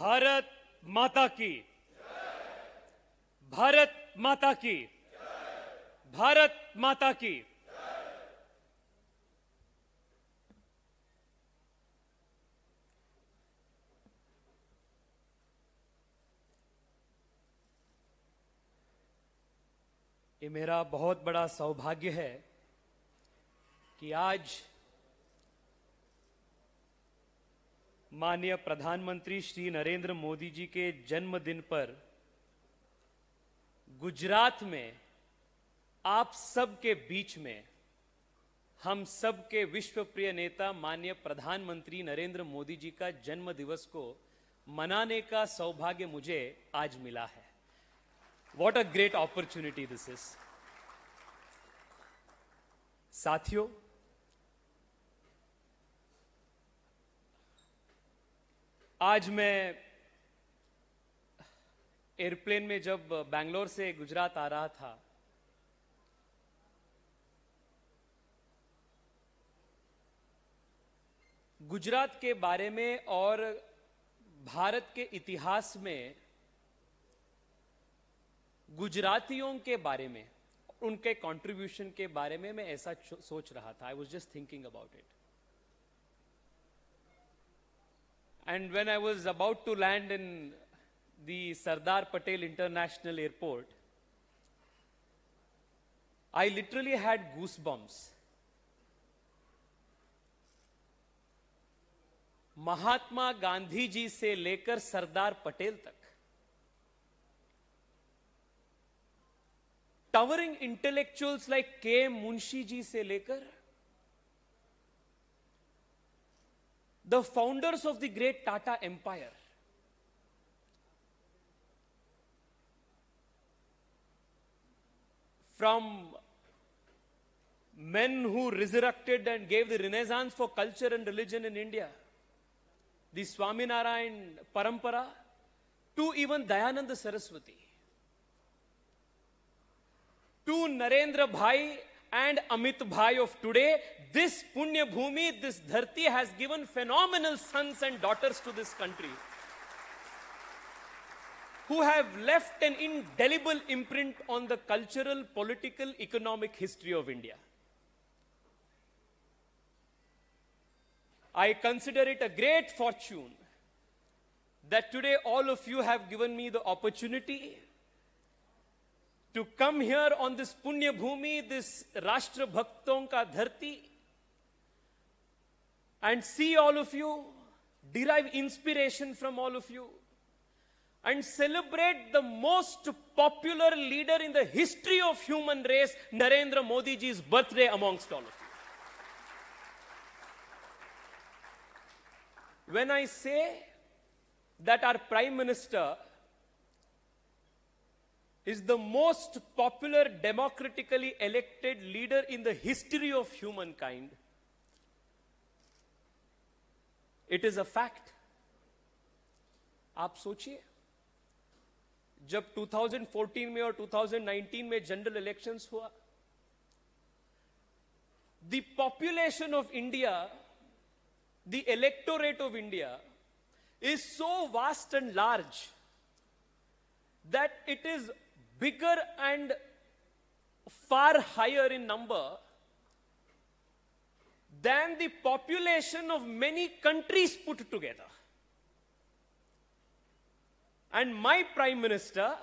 भारत माता की, भारत माता की, भारत माता की। ये मेरा बहुत बड़ा सौभाग्य है कि आज माननीय प्रधानमंत्री श्री नरेंद्र मोदी जी के जन्मदिन पर गुजरात में आप सबके बीच में हम सबके विश्वप्रिय नेता माननीय प्रधानमंत्री नरेंद्र मोदी जी का जन्म दिवस को मनाने का सौभाग्य मुझे आज मिला है। What a great opportunity this is. साथियों, आज मैं एयरप्लेन में जब बैंगलोर से गुजरात आ रहा था, गुजरात के बारे में और भारत के इतिहास में गुजरातियों के बारे में, उनके कंट्रीब्यूशन के बारे में मैं ऐसा सोच रहा था। I was just thinking about it. And when I was about to land in the Sardar Patel international airport, I literally had goose bumps. Mahatma Gandhi ji से लेकर सरदार पटेल तक टॉवरिंग इंटेलेक्चुअल्स लाइक के मुंशी जी से लेकर the founders of the great Tata empire, from men who resurrected and gave the renaissance for culture and religion in India, the Swaminarayan Parampara, to even Dayananda Saraswati, to Narendra Bhai and Amit Bhai of today, this Punya Bhumi, this Dharti has given phenomenal sons and daughters to this country who have left an indelible imprint on the cultural, political, economic history of India. I consider it a great fortune that today all of you have given me the opportunity to come here on this Punya Bhumi, this Rashtra Bhakton ka Dharti, and see all of you, derive inspiration from all of you, and celebrate the most popular leader in the history of human race, Narendra Modi ji's birthday amongst all of you. When I say that our Prime Minister is the most popular democratically elected leader in the history of humankind, it is a fact. आप सोचिए, जब 2014 में और 2019 में general elections हुआ, the population of India, the electorate of India is so vast and large that it is bigger and far higher in number than the population of many countries put together. And my Prime Minister,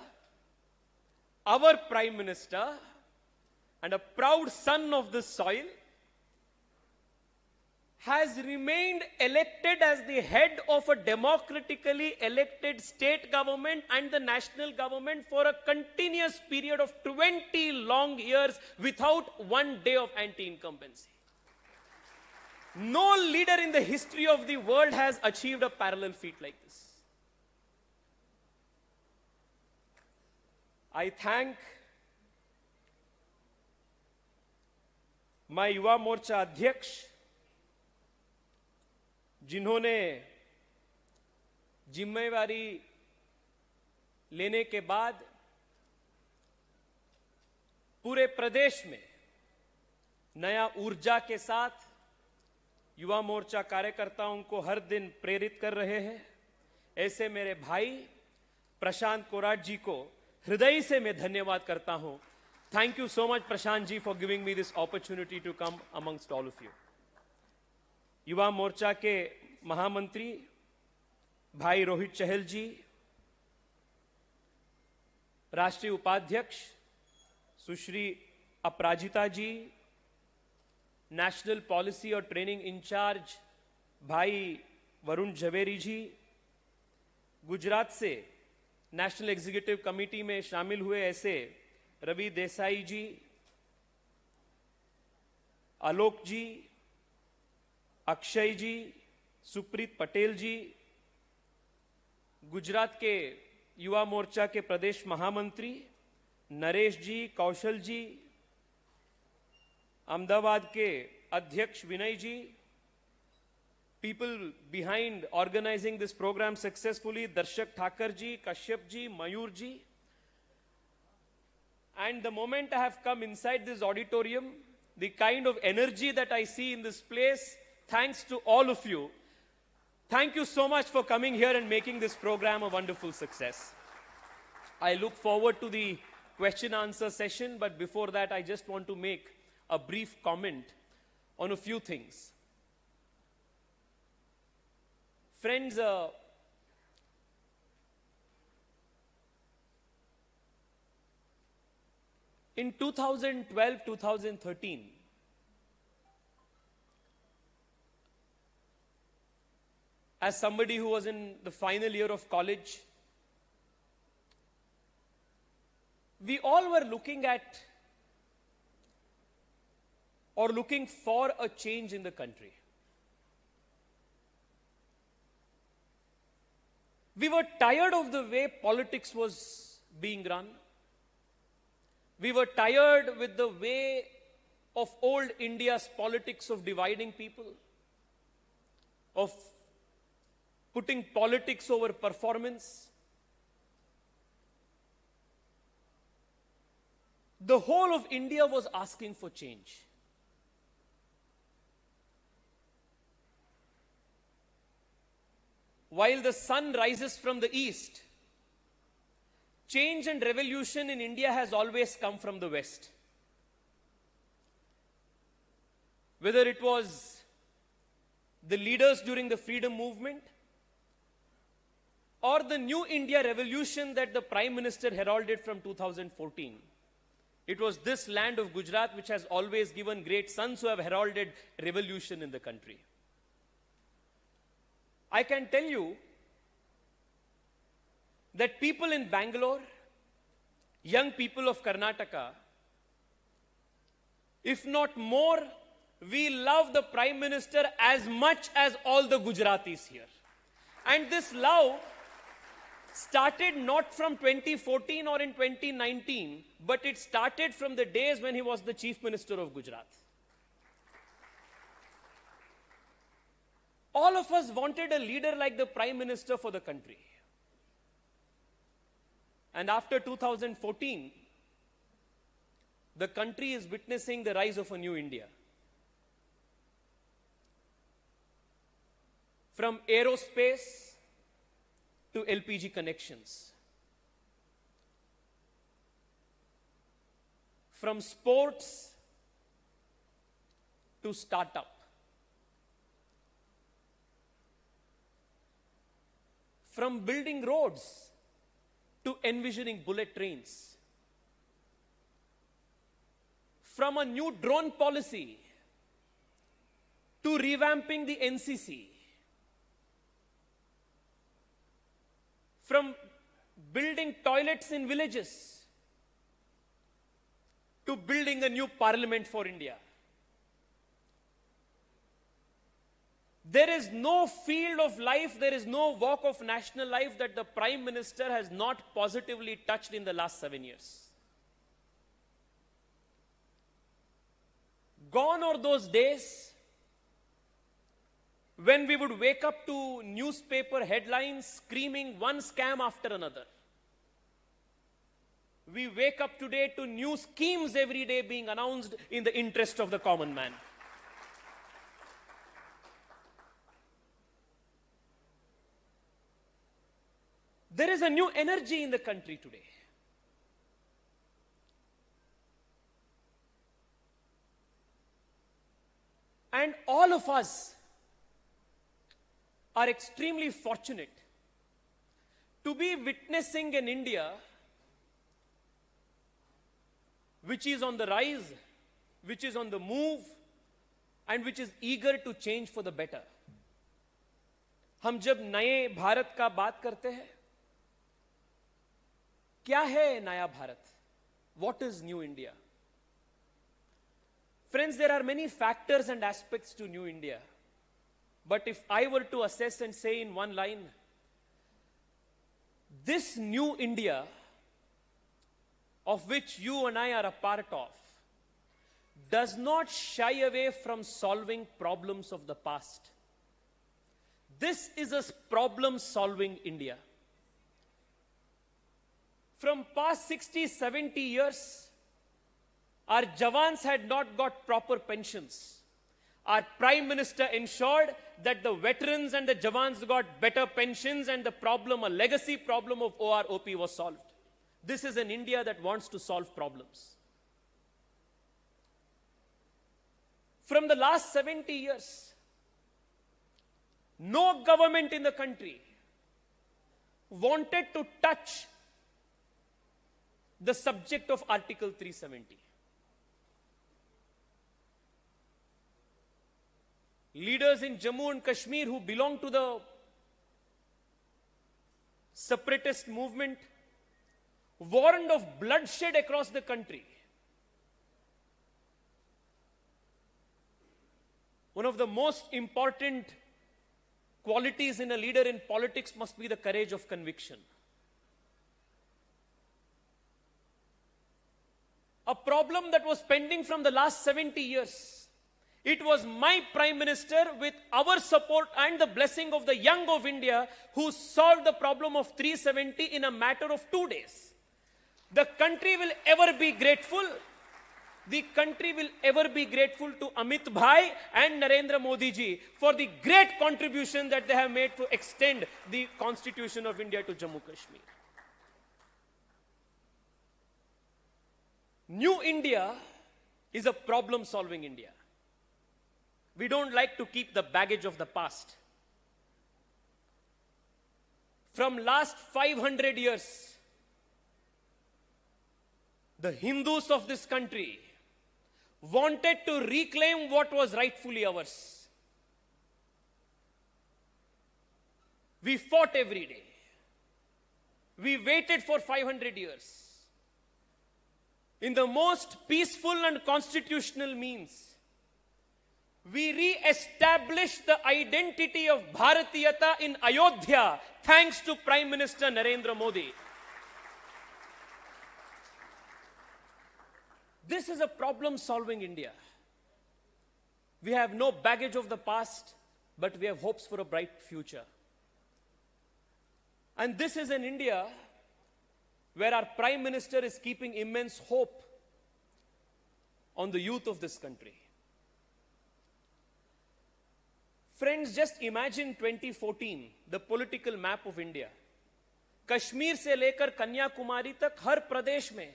our Prime Minister, and a proud son of this soil, has remained elected as the head of a democratically elected state government and the national government for a continuous period of 20 long years without one day of anti-incumbency. No leader in the history of the world has achieved a parallel feat like this. I thank my Yuva Morcha Adhyaksh, जिन्होंने जिम्मेवारी लेने के बाद पूरे प्रदेश में नया ऊर्जा के साथ युवा मोर्चा कार्यकर्ताओं को हर दिन प्रेरित कर रहे हैं, ऐसे मेरे भाई प्रशांत कोराट जी को हृदय से मैं धन्यवाद करता हूं. Thank you so much, Prashant ji, for giving me this opportunity to come amongst all of you. Yuva Morcha के महामंत्री भाई रोहित चहल जी, राष्ट्रीय उपाध्यक्ष सुश्री अपराजिता जी, नेशनल पॉलिसी और ट्रेनिंग इंचार्ज भाई वरुण झवेरी जी, गुजरात से नेशनल एग्जीक्यूटिव कमेटी में शामिल हुए ऐसे रवि देसाई जी, आलोक जी, अक्षय जी, सुप्रीत पटेल जी, गुजरात के युवा मोर्चा के प्रदेश महामंत्री नरेश जी, कौशल जी, अहमदाबाद के अध्यक्ष विनय जी, people behind organizing this program successfully, Darshak Thakur ji, Kashyap ji, Mayur ji. And the moment I have come inside this auditorium, the kind of energy that I see in this place, thanks to all of you. Thank you so much for coming here and making this program a wonderful success. I look forward to the question answer session, but before that, I just want to make a brief comment on a few things. Friends, in 2012-2013, as somebody who was in the final year of college, we all were looking at or looking for a change in the country. We were tired of the way politics was being run. We were tired with the way of old India's politics of dividing people, of putting politics over performance. The whole of India was asking for change. While the sun rises from the east, change and revolution in India has always come from the west. Whether it was the leaders during the freedom movement or the new India revolution that the Prime Minister heralded from 2014, it was this land of Gujarat which has always given great sons who have heralded revolution in the country. I can tell you that people in Bangalore, young people of Karnataka, if not more, we love the Prime Minister as much as all the Gujaratis here. And this love started not from 2014 or in 2019, but it started from the days when he was the Chief Minister of Gujarat. All of us wanted a leader like the Prime Minister for the country. And after 2014, the country is witnessing the rise of a new India. From aerospace to LPG connections. From sports to startup. From building roads to envisioning bullet trains. From a new drone policy to revamping the NCC. From building toilets in villages to building a new parliament for India. There is no field of life, there is no walk of national life that the Prime Minister has not positively touched in the last 7 years. Gone are those days when we would wake up to newspaper headlines screaming one scam after another. We wake up today to new schemes every day being announced in the interest of the common man. There is a new energy in the country today. And all of us are extremely fortunate to be witnessing an India which is on the rise, which is on the move, and which is eager to change for the better. हम जब नए भारत का बात करते हैं, क्या है नया Bharat? What is new India? Friends, there are many factors and aspects to new India. But if I were to assess and say in one line, this new India, of which you and I are a part of, does not shy away from solving problems of the past. This is a problem-solving India. From past 60, 70 years, our Jawans had not got proper pensions. Our Prime Minister ensured that the veterans and the Jawans got better pensions, and the problem, a legacy problem of OROP, was solved. This is an India that wants to solve problems. From the last 70 years, no government in the country wanted to touch the subject of Article 370. Leaders in Jammu and Kashmir who belong to the separatist movement warned of bloodshed across the country. One of the most important qualities in a leader in politics must be the courage of conviction. A problem that was pending from the last 70 years. It was my Prime Minister, with our support and the blessing of the young of India, who solved the problem of 370 in a matter of 2 days. The country will ever be grateful. The country will ever be grateful to Amit Bhai and Narendra Modi ji for the great contribution that they have made to extend the Constitution of India to Jammu Kashmir. New India is a problem-solving India. We don't like to keep the baggage of the past. From last 500 years, the Hindus of this country wanted to reclaim what was rightfully ours. We fought every day. We waited for 500 years. In the most peaceful and constitutional means, we re-established the identity of Bharatiyata in Ayodhya, thanks to Prime Minister Narendra Modi. This is a problem-solving India. We have no baggage of the past, but we have hopes for a bright future. And this is an India where our Prime Minister is keeping immense hope on the youth of this country. Friends, just imagine 2014, the political map of India. Kashmir से लेकर कन्याकुमारी तक हर प्रदेश में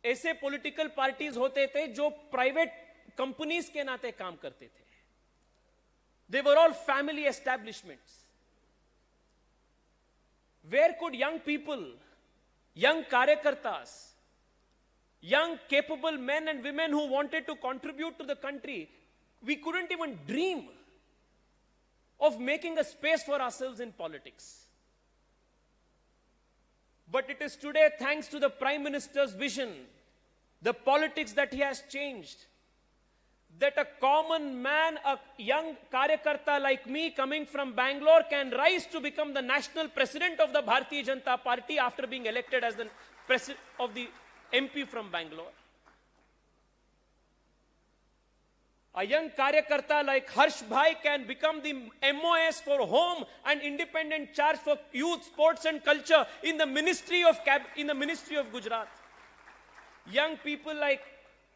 ऐसे political parties होते थे जो private companies के नाते काम करते थे. They were all family establishments. Where could young people, young karyakartas, young capable men and women who wanted to contribute to the country, we couldn't even dream of making a space for ourselves in politics. But it is today, thanks to the Prime Minister's vision, the politics that he has changed, that a common man, a young karyakarta like me coming from Bangalore can rise to become the national president of the Bharatiya Janata Party after being elected as the president of the MP from Bangalore. A young karyakarta like Harsh Bhai can become the MOS for home and independent charge for youth, sports and culture in the Ministry of Gujarat. Young people like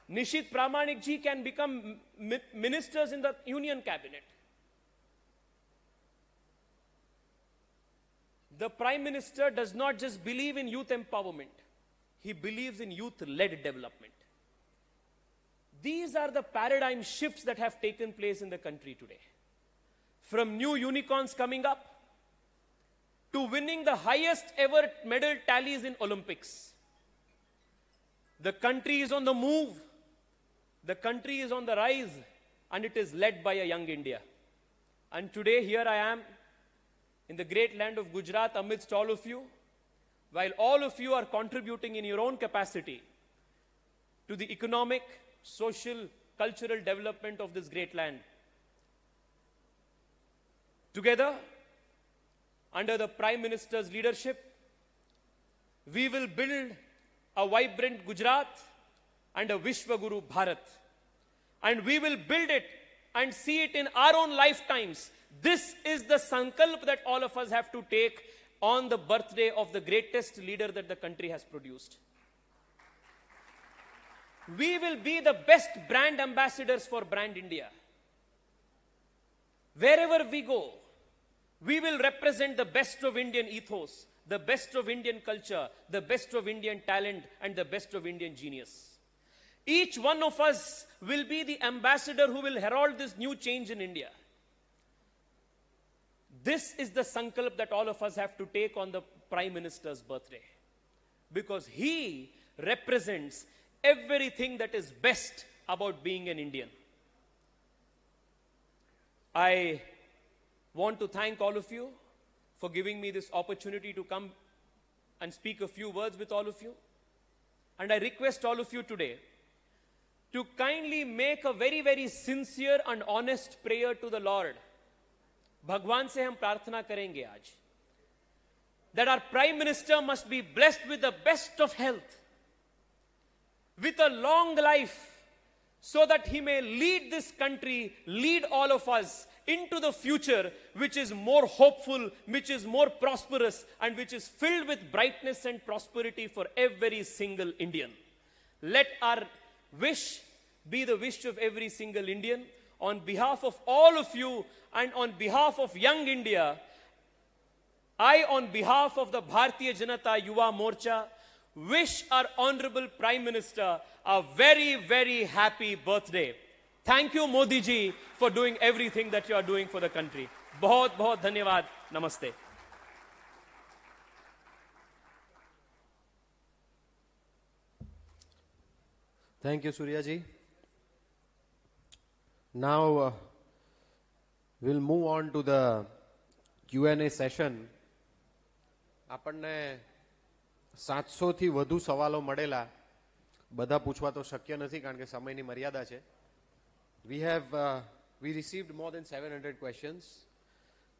Nishit Pramanik ji can become ministers in the Union Cabinet. The Prime Minister does not just believe in youth empowerment, he believes in youth-led development. These are the paradigm shifts that have taken place in the country today. From new unicorns coming up, to winning the highest ever medal tallies in Olympics. The country is on the move, the country is on the rise, and it is led by a young India. And today, here I am, in the great land of Gujarat amidst all of you, while all of you are contributing in your own capacity to the economic, social, cultural development of this great land. Together, under the Prime Minister's leadership, we will build a vibrant Gujarat and a Vishwaguru Bharat. And we will build it and see it in our own lifetimes. This is the sankalp that all of us have to take on the birthday of the greatest leader that the country has produced. We will be the best brand ambassadors for Brand India. Wherever we go, we will represent the best of Indian ethos, the best of Indian culture, the best of Indian talent, and the best of Indian genius. Each one of us will be the ambassador who will herald this new change in India. This is the sankalp that all of us have to take on the Prime Minister's birthday. Because he represents everything that is best about being an Indian. I want to thank all of you for giving me this opportunity to come and speak a few words with all of you. And I request all of you today to kindly make a very, very sincere and honest prayer to the Lord. भगवान से हम प्रार्थना करेंगे आज that our Prime Minister must be blessed with the best of health, with a long life, so that he may lead this country, lead all of us into the future which is more hopeful, which is more prosperous, and which is filled with brightness and prosperity for every single Indian. Let our wish be the wish of every single Indian. On behalf of all of you and on behalf of young India, I, on behalf of the Bharatiya Janata Yuva Morcha, wish our Honorable Prime Minister a very, very happy birthday. Thank you, Modi ji, for doing everything that you are doing for the country. Bahut, bahut dhanyawad. Namaste. Thank you, Surya ji. Now, we'll move on to the Q&A session. આપણને 700 થી વધુ સવાલો મળેલા, બધા પૂછવા તો શક્ય નથી કારણ કે સમયની મર્યાદા છે. We received more than 700 questions.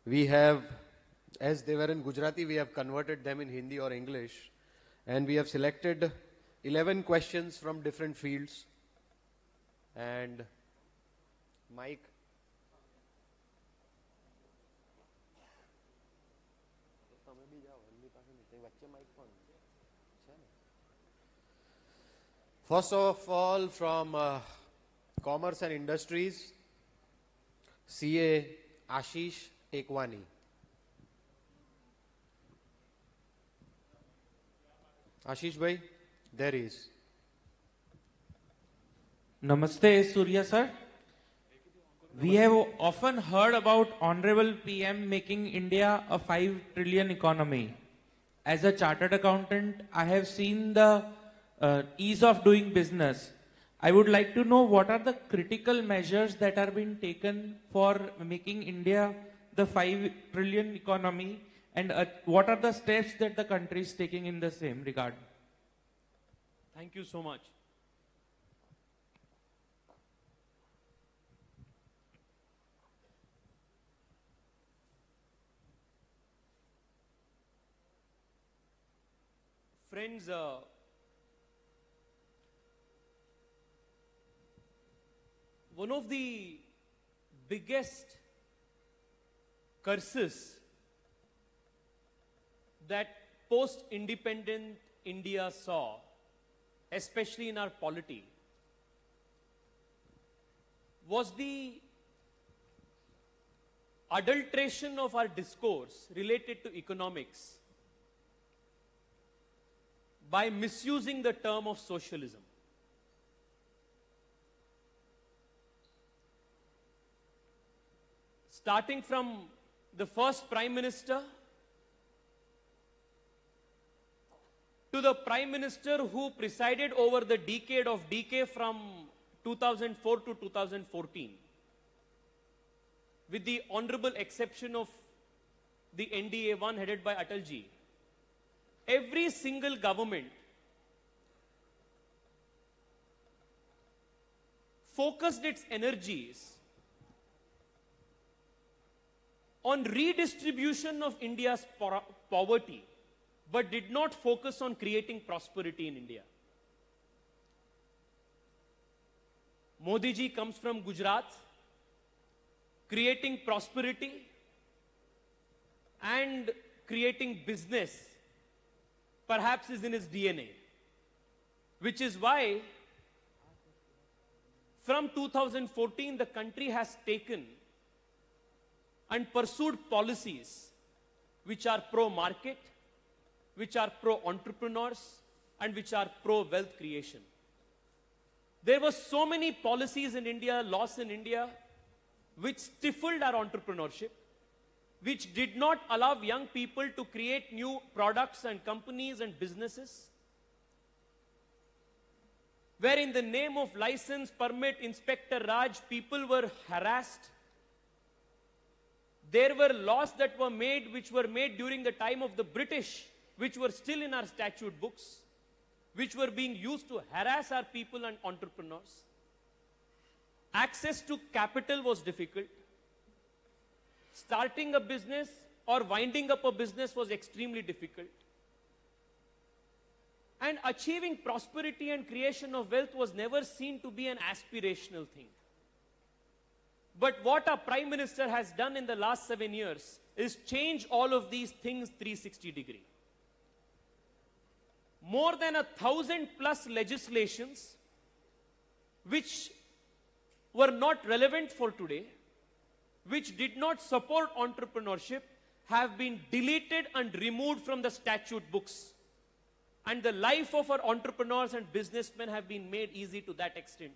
We have, as they were in Gujarati, we have converted them in Hindi or English, and we have selected 11 questions from different fields. And Mike. First of all, from Commerce and Industries, CA Ashish Ekwani. Ashish bhai, there is. Namaste, Surya sir. We have often heard about Honorable PM making India a 5 trillion economy. As a chartered accountant, I have seen the ease of doing business. I would like to know what are the critical measures that are being taken for making India the 5 trillion economy, and what are the steps that the country is taking in the same regard? Thank you so much. Friends, one of the biggest curses that post-independent India saw, especially in our polity, was the adulteration of our discourse related to economics by misusing the term of socialism. Starting from the first Prime Minister to the Prime Minister who presided over the decade of decay from 2004 to 2014, with the honorable exception of the NDA one headed by Atalji, every single government focused its energies on redistribution of India's poverty, but did not focus on creating prosperity in India. Modi ji comes from Gujarat, creating prosperity and creating business perhaps is in his DNA, which is why from 2014 the country has taken and pursued policies which are pro-market, which are pro-entrepreneurs, and which are pro-wealth creation. There were so many policies in India, laws in India, which stifled our entrepreneurship, which did not allow young people to create new products and companies and businesses, where in the name of license, permit, Inspector Raj, people were harassed. There were laws that were made, which were made during the time of the British, which were still in our statute books, which were being used to harass our people and entrepreneurs. Access to capital was difficult. Starting a business or winding up a business was extremely difficult. And achieving prosperity and creation of wealth was never seen to be an aspirational thing. But what our Prime Minister has done in the last 7 years is change all of these things 360 degree. More than 1,000+ legislations which were not relevant for today, which did not support entrepreneurship, have been deleted and removed from the statute books. And the life of our entrepreneurs and businessmen have been made easy to that extent.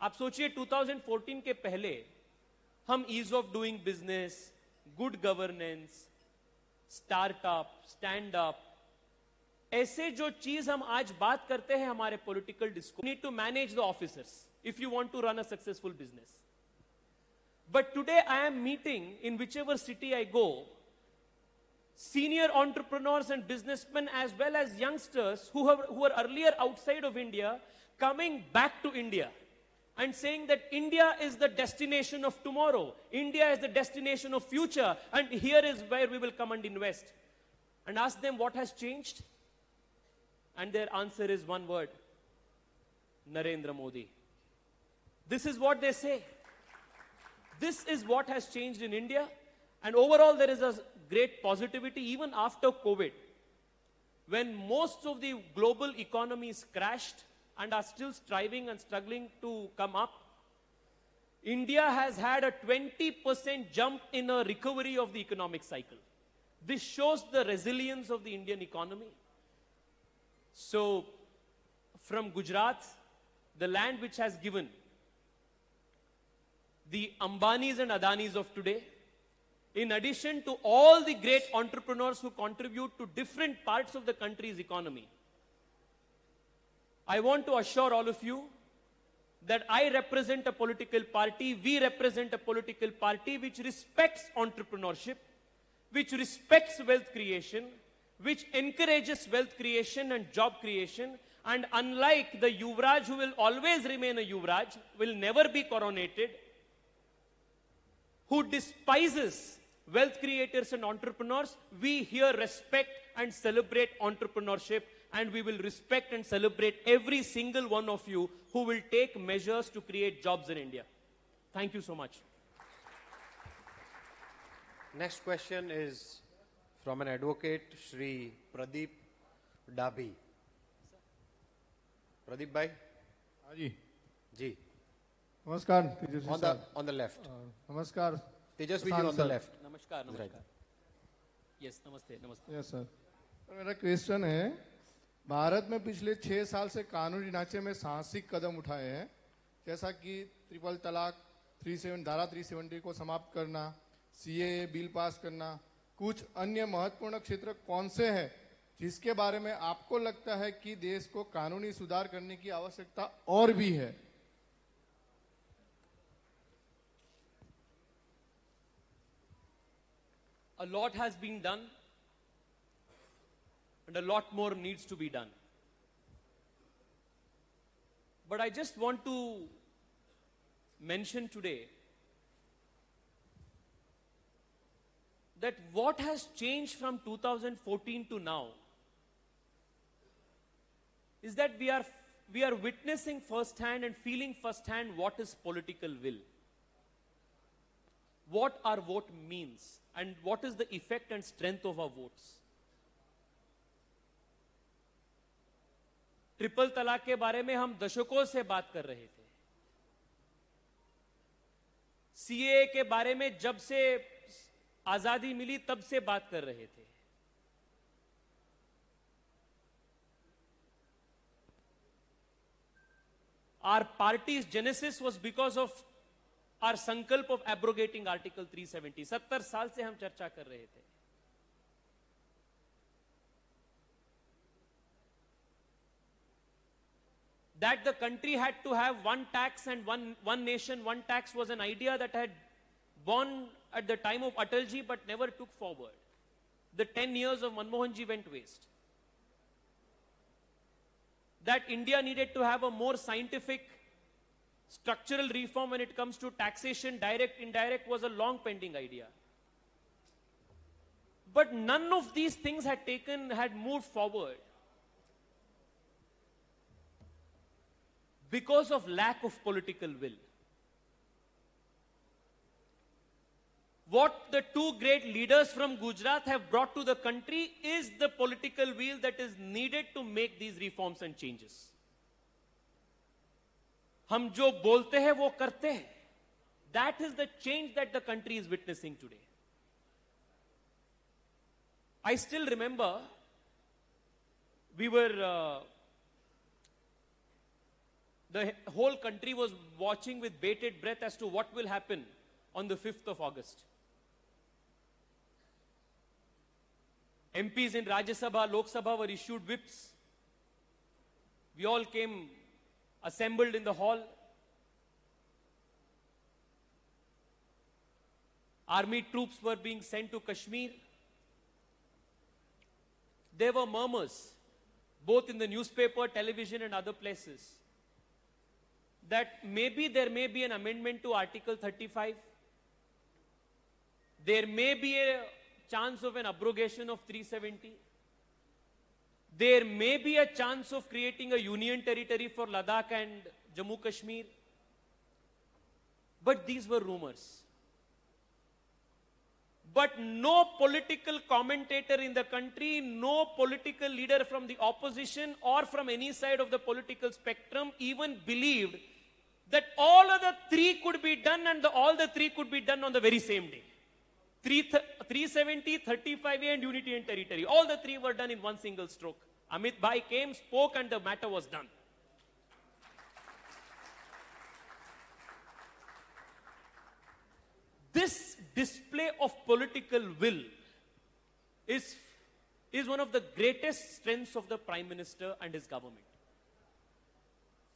आप सोचिए 2014 के पहले हम ease of doing business, good governance, startup, stand up, ऐसे जो चीज हम आज बात करते हैं हमारे political discourse, need to manage the officers if you want to run a successful business. But today I am meeting in whichever city I go, senior entrepreneurs and businessmen as well as youngsters who were earlier outside of India coming back to India and saying that India is the destination of tomorrow, India is the destination of future, and here is where we will come and invest. And ask them what has changed, and their answer is one word: Narendra Modi. This is what they say. This is what has changed in India, and overall there is a great positivity even after COVID, when most of the global economies crashed and are still striving and struggling to come up. India has had a 20% jump in a recovery of the economic cycle. This shows the resilience of the Indian economy. So, from Gujarat, the land which has given the Ambanis and Adanis of today, in addition to all the great entrepreneurs who contribute to different parts of the country's economy, I want to assure all of you that I represent a political party, we represent a political party which respects entrepreneurship, which respects wealth creation, which encourages wealth creation and job creation, and unlike the Yuvraj, who will always remain a Yuvraj, will never be coronated, who despises wealth creators and entrepreneurs, we here respect and celebrate entrepreneurship, and we will respect and celebrate every single one of you who will take measures to create jobs in India. Thank you so much. Next question is from an advocate, Shri Pradeep Dabhi. Pradeep bhai? हाँ जी. Ji. नमस्कार तेजस्वी On साहब. the left. नमस्कार. Tejasvi ji Prashant on the sir. left. नमस्कार Right. नमस्कार yes नमस्ते नमस्ते yes sir. मेरा question है, भारत में पिछले 6 साल से कानूनी ढांचे में साहसिक कदम उठाए हैं, जैसा कि ट्रिपल तलाक, धारा 370 को समाप्त करना, सीएए बिल पास करना. कुछ अन्य महत्वपूर्ण क्षेत्र कौन से हैं जिसके बारे में आपको लगता है कि देश को कानूनी सुधार करने की आवश्यकता और भी है? A lot has been done and a lot more needs to be done. But I just want to mention today that what has changed from 2014 to now is that we are witnessing firsthand and feeling firsthand what is political will, what our vote means, and what is the effect and strength of our votes. Triple तलाक के बारे में हम दशकों से बात कर रहे थे. सीएए के बारे में जब से आजादी मिली तब से बात कर रहे थे. Our party's genesis was because of our संकल्प of abrogating Article 370. 70 साल से हम चर्चा कर रहे थे. That the country had to have one tax and one nation, one tax was an idea that had born at the time of Atalji but never took forward. The 10 years of Manmohan Ji went waste. That India needed to have a more scientific structural reform when it comes to taxation, direct, indirect, was a long pending idea. But none of these things had moved forward because of lack of political will. What the two great leaders from Gujarat have brought to the country is the political will that is needed to make these reforms and changes. हम जो बोलते हैं वो करते हैं. That is the change that the country is witnessing today. I still remember we were the whole country was watching with bated breath as to what will happen on the 5th of August. MPs in Rajya Sabha, Lok Sabha were issued whips. We all came assembled in the hall. Army troops were being sent to Kashmir. There were murmurs, both in the newspaper, television, and other places, that maybe there may be an amendment to Article 35. There may be a chance of an abrogation of 370. There may be a chance of creating a union territory for Ladakh and Jammu Kashmir. But these were rumors. But no political commentator in the country, no political leader from the opposition or from any side of the political spectrum even believed that all of the three could be done and all the three could be done on the very same day. 370, 35A and unity and territory. All the three were done in one single stroke. Amit Bhai came, spoke, and the matter was done. This display of political will is one of the greatest strengths of the Prime Minister and his government.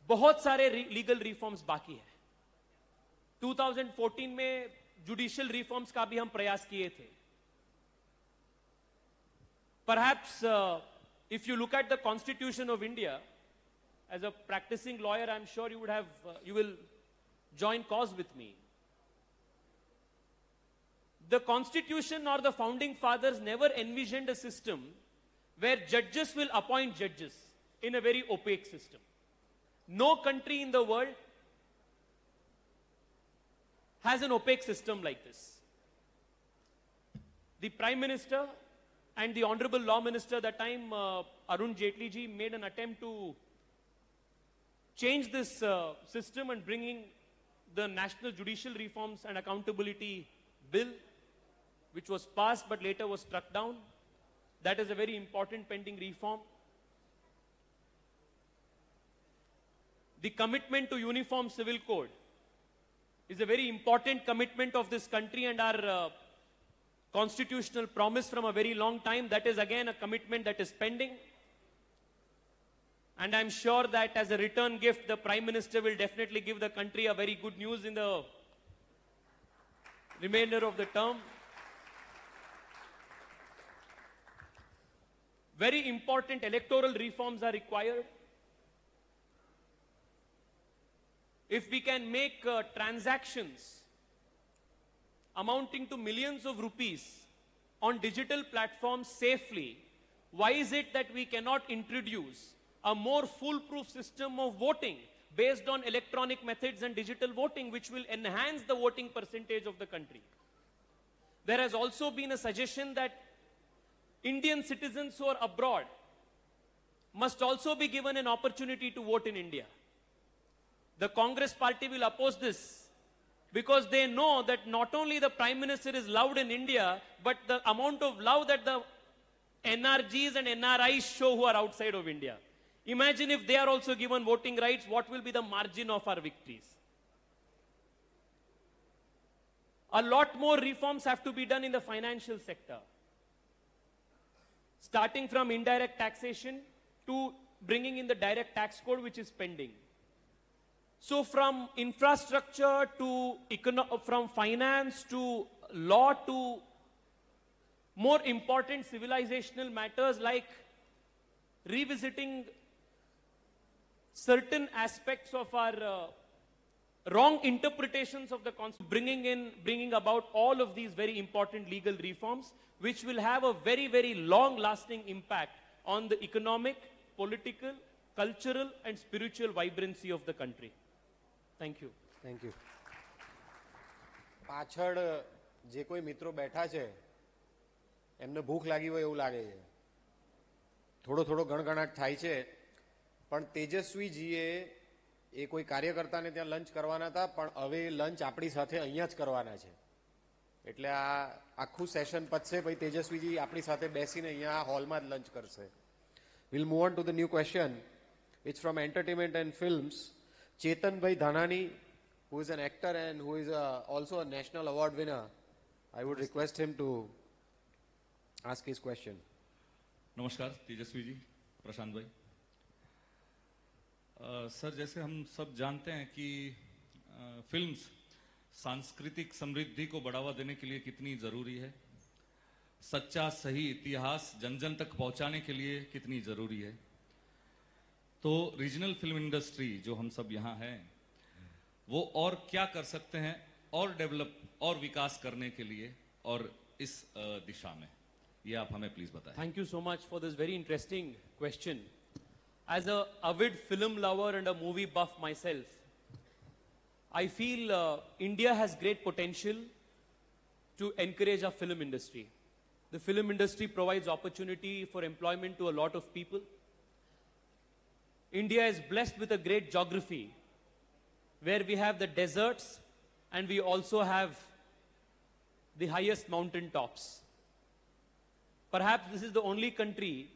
बहुत सारे legal reforms बाकी है. 2014 में judicial reforms का भी हम प्रयास किए थे. Perhaps if you look at the Constitution of India, as a practicing lawyer, I'm sure you will join cause with me. The Constitution or the founding fathers never envisioned a system where judges will appoint judges in a very opaque system. No country in the world has an opaque system like this. The Prime Minister and the Honorable Law Minister at that time, Arun Jaitley ji, made an attempt to change this system and bringing the National Judicial Reforms and Accountability Bill, which was passed but later was struck down. That is a very important pending reform. The commitment to uniform civil code is a very important commitment of this country and our constitutional promise from a very long time. That is again a commitment that is pending. And I'm sure that as a return gift, the Prime Minister will definitely give the country a very good news in the remainder of the term. Very important electoral reforms are required. If we can make transactions amounting to millions of rupees on digital platforms safely, why is it that we cannot introduce a more foolproof system of voting based on electronic methods and digital voting, which will enhance the voting percentage of the country? There has also been a suggestion that Indian citizens who are abroad must also be given an opportunity to vote in India. The Congress party will oppose this because they know that not only the Prime Minister is loved in India, but the amount of love that the NRGs and NRIs show who are outside of India. Imagine if they are also given voting rights, what will be the margin of our victories? A lot more reforms have to be done in the financial sector, starting from indirect taxation to bringing in the direct tax code, which is pending. So from infrastructure to from finance to law to more important civilizational matters like revisiting certain aspects of our wrong interpretations of the Constitution, bringing about all of these very important legal reforms, which will have a very, very long-lasting impact on the economic, political, cultural, and spiritual vibrancy of the country. Thank you. Thank you. પાછળ જે કોઈ મિત્રો બેઠા છે એમને ભૂખ લાગી હોય એવું લાગે છે. થોડો થોડો ગણગણાટ થાય છે, પણ તેજસ્વીજીએ એ કોઈ કાર્યકર્તાને ત્યાં લંચ કરવાના હતા, પણ હવે લંચ આપણી સાથે અહીંયા જ કરવાના છે. એટલે આ આખું સેશન પતશે પછી તેજસ્વીજી આપણી સાથે બેસીને અહીંયા હોલમાં જ લંચ કરશે. We'll move on to the new question. It's from Entertainment and Films. Chetan Bhai Dhanani, who is an actor and who is also a national award winner. I would request him to ask his question. नमस्कार तेजस्वी जी, प्रशांत भाई. Sir, जैसे हम सब जानते हैं कि films सांस्कृतिक समृद्धि को बढ़ावा देने के लिए कितनी जरूरी है, सच्चा सही इतिहास जन जन तक पहुंचाने के लिए कितनी जरूरी है. तो रीजनल फिल्म इंडस्ट्री जो हम सब यहाँ हैं, वो और क्या कर सकते हैं और डेवलप और विकास करने के लिए और इस दिशा में, ये आप हमें प्लीज बताएं. Thank you so much for this very interesting question. As a avid film lover and a movie buff myself, I feel India has great potential to encourage our film industry. The film industry provides opportunity for employment to a lot of people. India is blessed with a great geography where we have the deserts and we also have the highest mountain tops. Perhaps this is the only country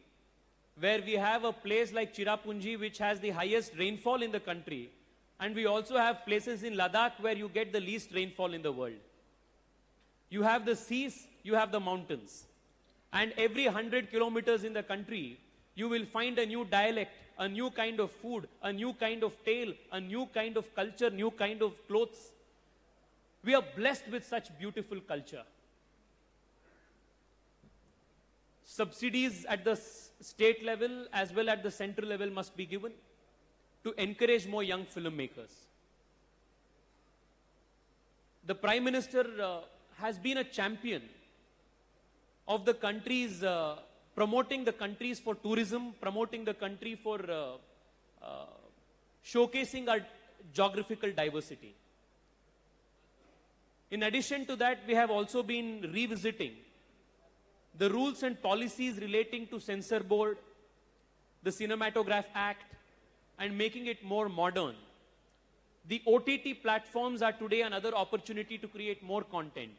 where we have a place like Cherrapunji which has the highest rainfall in the country, and we also have places in Ladakh where you get the least rainfall in the world. You have the seas, you have the mountains, and every 100 kilometers in the country you will find a new dialect, a new kind of food, a new kind of tale, a new kind of culture, new kind of clothes. We are blessed with such beautiful culture. Subsidies at the state level as well at the central level must be given to encourage more young filmmakers. The Prime Minister has been a champion of the countries, promoting the countries for tourism, promoting the country for showcasing our geographical diversity. In addition to that, we have also been revisiting the rules and policies relating to Censor Board, the Cinematograph Act, and making it more modern. The OTT platforms are today another opportunity to create more content.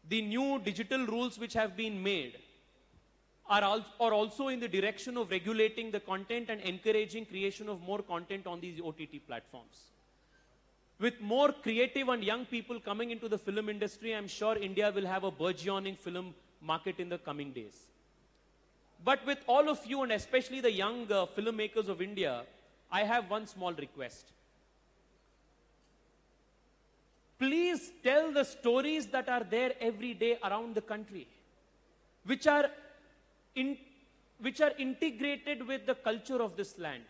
The new digital rules which have been made are also in the direction of regulating the content and encouraging creation of more content on these OTT platforms. With more creative and young people coming into the film industry, I'm sure India will have a burgeoning film market in the coming days. But with all of you, and especially the young filmmakers of India, I have one small request. Please tell the stories that are there every day around the country, which are integrated with the culture of this land.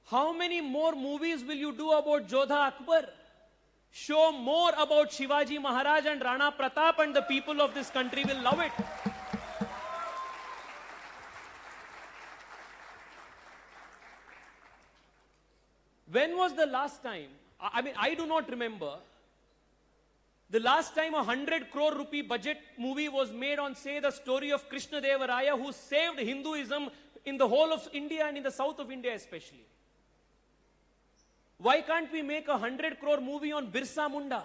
How many more movies will you do about Jodha Akbar? Show more about Shivaji Maharaj and Rana Pratap, and the people of this country will love it. When was the last time? I mean, I do not remember. The last time 100 crore rupee budget movie was made on, say, the story of Krishna Deva Raya, who saved Hinduism in the whole of India and in the south of India especially. Why can't we make 100 crore movie on Birsa Munda?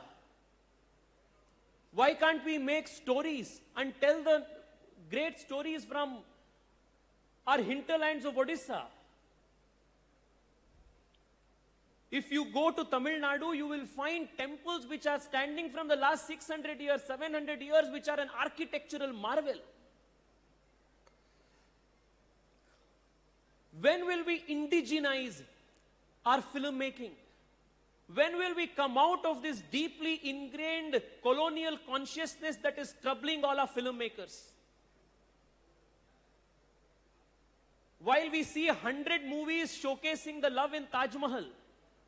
Why can't we make stories and tell the great stories from our hinterlands of Odisha? If you go to Tamil Nadu, you will find temples which are standing from the last 600 years, 700 years, which are an architectural marvel. When will we indigenize our filmmaking? When will we come out of this deeply ingrained colonial consciousness that is troubling all our filmmakers? While we see 100 movies showcasing the love in Taj Mahal,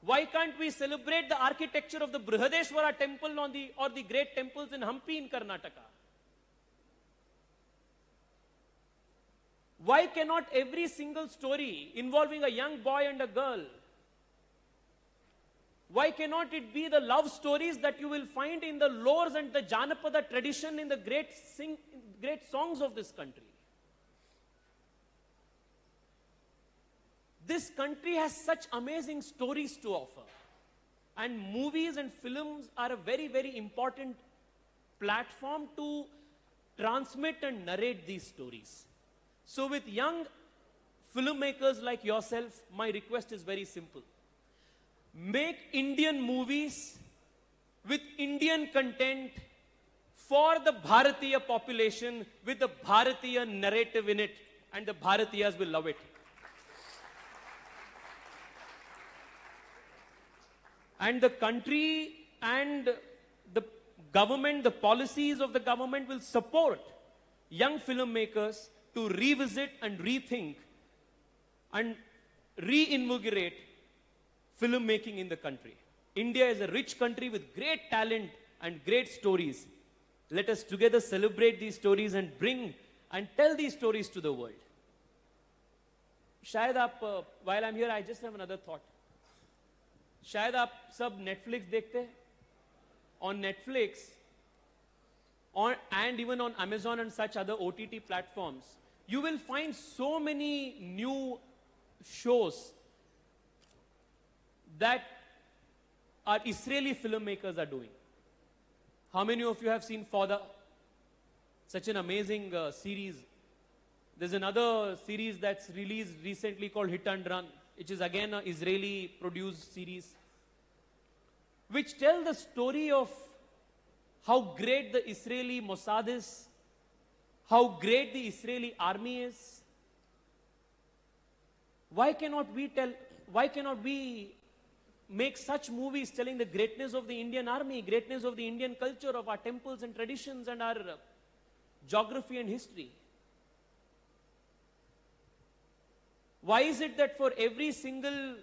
why can't we celebrate the architecture of the Brihadeshwara temple or the great temples in Hampi in Karnataka? Why cannot every single story involving a young boy and a girl, why cannot it be the love stories that you will find in the lores and the Janapada tradition in the great songs of this country? This country has such amazing stories to offer. And movies and films are a very, very important platform to transmit and narrate these stories. So with young filmmakers like yourself, my request is very simple. Make Indian movies with Indian content for the Bharatiya population with the Bharatiya narrative in it, and the Bharatiyas will love it. And the country and the government, the policies of the government will support young filmmakers to revisit and rethink and reinvigorate filmmaking in the country. India is a rich country with great talent and great stories. Let us together celebrate these stories and bring and tell these stories to the world. While I'm here, I just have another thought. शायद आप सब Netflix देखते हैं? On Netflix, and even on Amazon and such other OTT platforms, you will find so many new shows that our Israeli filmmakers are doing. How many of you have seen Fauda? Such an amazing series. There's another series that's released recently called Hit and Run, which is again an Israeli produced series, which tell the story of how great the Israeli Mossad is, how great the Israeli army is. Why cannot we make such movies telling the greatness of the Indian army, greatness of the Indian culture, of our temples and traditions and our geography and history? Why is it that for every single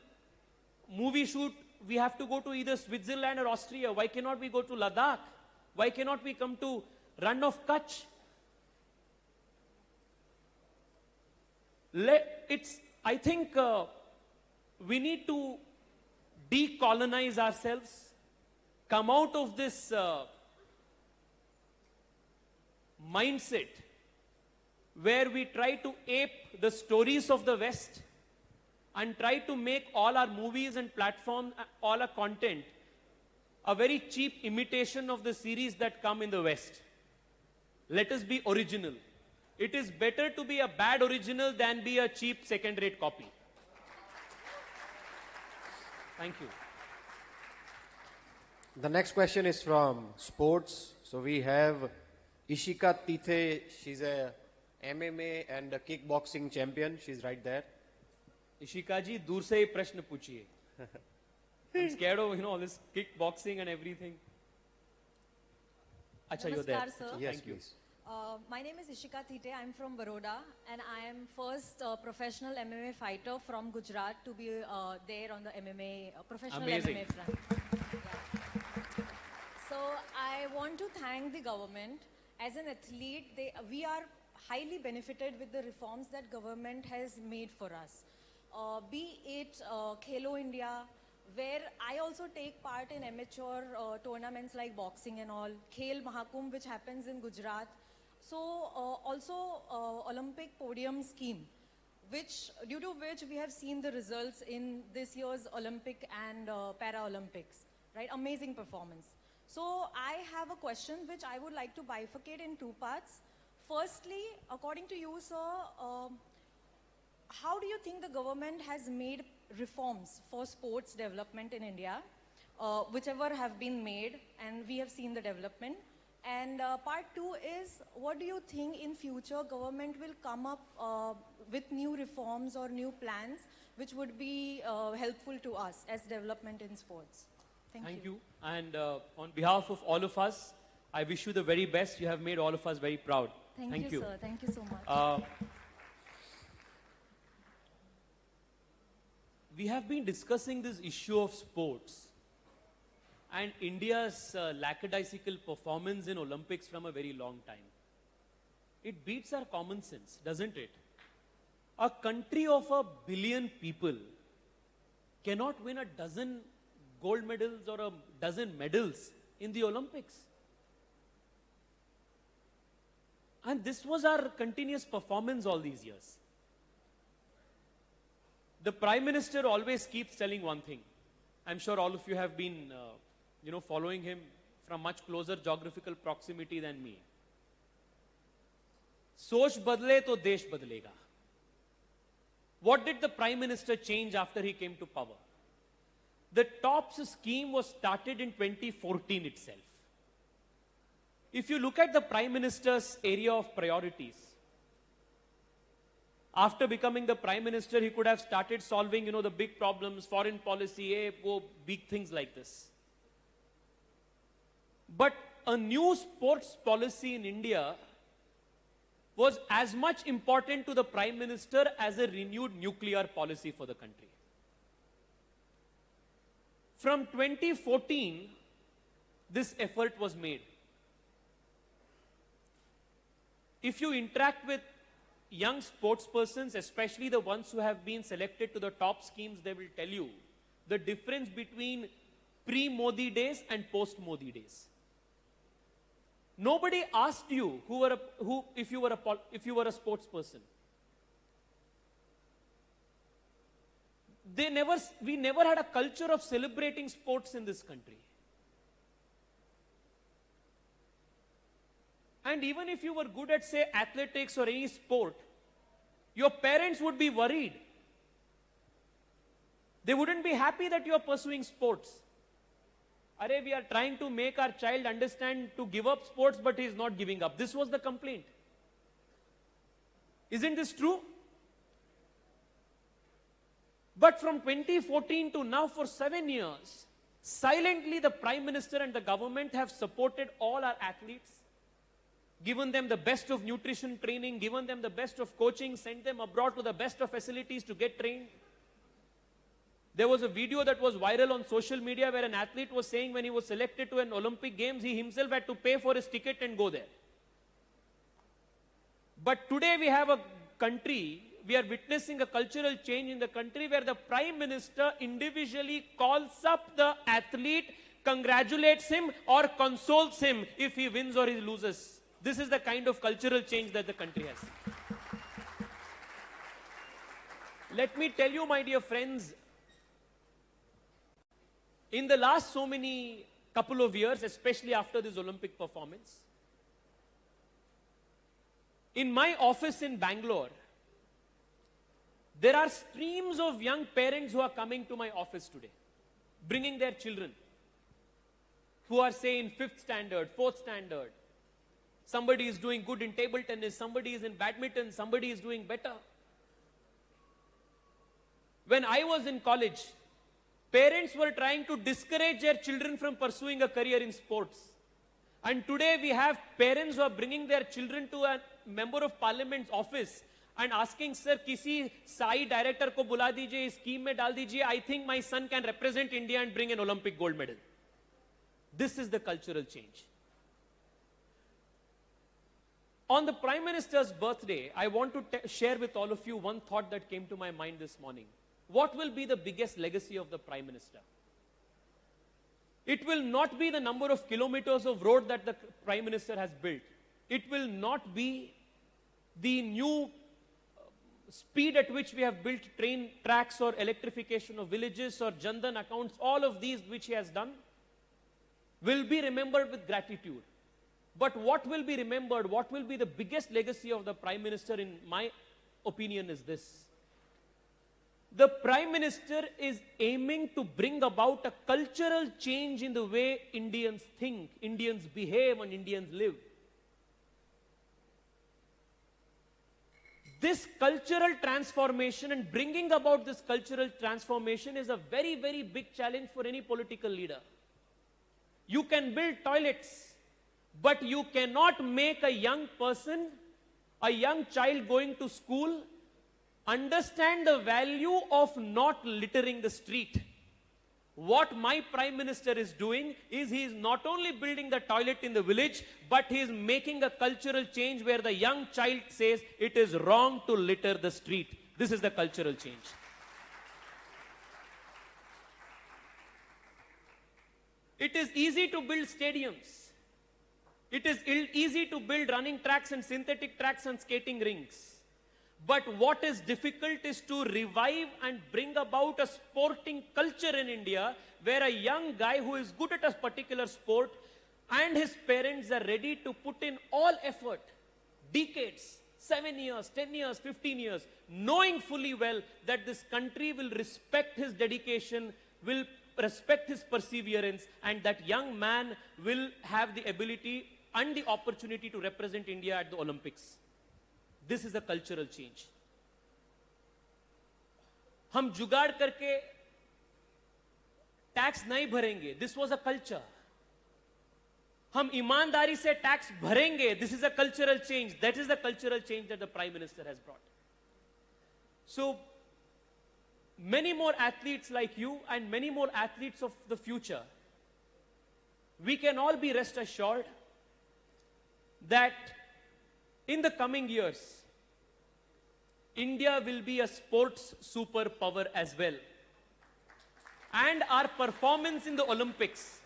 movie shoot, we have to go to either Switzerland or Austria? Why cannot we go to Ladakh? Why cannot we come to Run of Kutch? I think we need to decolonize ourselves, come out of this mindset where we try to ape the stories of the West and try to make all our movies and platforms, all our content, a very cheap imitation of the series that come in the West. Let us be original. It is better to be a bad original than be a cheap second-rate copy. Thank you. The next question is from sports. So we have Ishika Tithe. She's a MMA and a kickboxing champion. She's right there. Ishika ji, दूर से ही प्रश्न पूछिए. I'm scared of, all this kickboxing and everything. Acha, you're there. Namaskar, sir. Yes, Thank you. please. My name is Ishika Thite. I'm from Baroda, and I am first professional MMA fighter from Gujarat to be there on the MMA professional Amazing. MMA front. Yeah. So I want to thank the government. As an athlete, we are highly benefited with the reforms that government has made for us. Be it Khelo India, where I also take part in amateur tournaments like boxing and all, Khel Mahakumbh, which happens in Gujarat. So also Olympic podium scheme, due to which we have seen the results in this year's Olympic and Paralympics, right? Amazing performance. So I have a question which I would like to bifurcate in two parts. Firstly, according to you, sir, how do you think the government has made reforms for sports development in India, whichever have been made, and we have seen the development? And part two is, what do you think in future government will come up with new reforms or new plans which would be helpful to us as development in sports? Thank you. And on behalf of all of us, I wish you the very best. You have made all of us very proud. Thank you, sir. Thank you so much. We have been discussing this issue of sports and India's lackadaisical performance in Olympics from a very long time. It beats our common sense, doesn't it? A country of 1 billion people cannot win a dozen gold medals or a dozen medals in the Olympics. And this was our continuous performance all these years. The Prime Minister always keeps telling one thing. I'm sure all of you have been, following him from much closer geographical proximity than me. Soch badle to desh badlega. What did the Prime Minister change after he came to power? The TOPS scheme was started in 2014 itself. If you look at the Prime Minister's area of priorities, after becoming the Prime Minister, he could have started solving, the big problems, foreign policy, big things like this. But a new sports policy in India was as much important to the Prime Minister as a renewed nuclear policy for the country. From 2014, this effort was made. If you interact with young sportspersons, especially the ones who have been selected to the top schemes, they will tell you the difference between pre-Modi days and post-Modi days. Nobody asked you if you were a sports person. We never had a culture of celebrating sports in this country. And even if you were good at, say, athletics or any sport, your parents would be worried. They wouldn't be happy that you are pursuing sports. Arey, we are trying to make our child understand to give up sports, but he is not giving up. This was the complaint. Isn't this true? But from 2014 to now, for 7 years, silently the Prime Minister and the government have supported all our athletes, given them the best of nutrition training, given them the best of coaching, sent them abroad to the best of facilities to get trained. There was a video that was viral on social media where an athlete was saying when he was selected to an Olympic Games, he himself had to pay for his ticket and go there. But today we have a country, we are witnessing a cultural change in the country where the Prime Minister individually calls up the athlete, congratulates him or consoles him if he wins or he loses. This is the kind of cultural change that the country has. let me tell you, my dear friends, in the last so many couple of years, especially after this Olympic performance, in my office in Bangalore, there are streams of young parents who are coming to my office today, bringing their children, who are, say, in 5th standard, 4th standard. Somebody is doing good in table tennis, somebody is in badminton, somebody is doing better. When I was in college, parents were trying to discourage their children from pursuing a career in sports. And today we have parents who are bringing their children to a member of parliament's office and asking, sir, kisi SAI director ko bula dijiye, scheme mein dal dijiye. I think my son can represent India and bring an Olympic gold medal. This is the cultural change. On the Prime Minister's birthday, I want to share with all of you one thought that came to my mind this morning. What will be the biggest legacy of the Prime Minister? It will not be the number of kilometers of road that the Prime Minister has built. It will not be the new speed at which we have built train tracks or electrification of villages or Jan Dhan accounts. All of these which he has done will be remembered with gratitude. But what will be remembered, what will be the biggest legacy of the Prime Minister, in my opinion, is this. The Prime Minister is aiming to bring about a cultural change in the way Indians think, Indians behave, and Indians live. This cultural transformation and bringing about this cultural transformation is a very, very big challenge for any political leader. You can build toilets, but you cannot make a young person, a young child going to school, understand the value of not littering the street. What my Prime Minister is doing is he is not only building the toilet in the village, but he is making a cultural change where the young child says it is wrong to litter the street. This is the cultural change. It is easy to build stadiums. It is easy to build running tracks and synthetic tracks and skating rinks. But what is difficult is to revive and bring about a sporting culture in India where a young guy who is good at a particular sport and his parents are ready to put in all effort, decades, 7 years, 10 years, 15 years, knowing fully well that this country will respect his dedication, will respect his perseverance, and that young man will have the ability and the opportunity to represent India at the Olympics. This is a cultural change. हम जुगाड़ करके tax नहीं भरेंगे. This was a culture. हम ईमानदारी से tax भरेंगे. This is a cultural change. That is the cultural change that the Prime Minister has brought. So, many more athletes like you and many more athletes of the future, we can all be rest assured that in the coming years, India will be a sports superpower as well. And our performance in the Olympics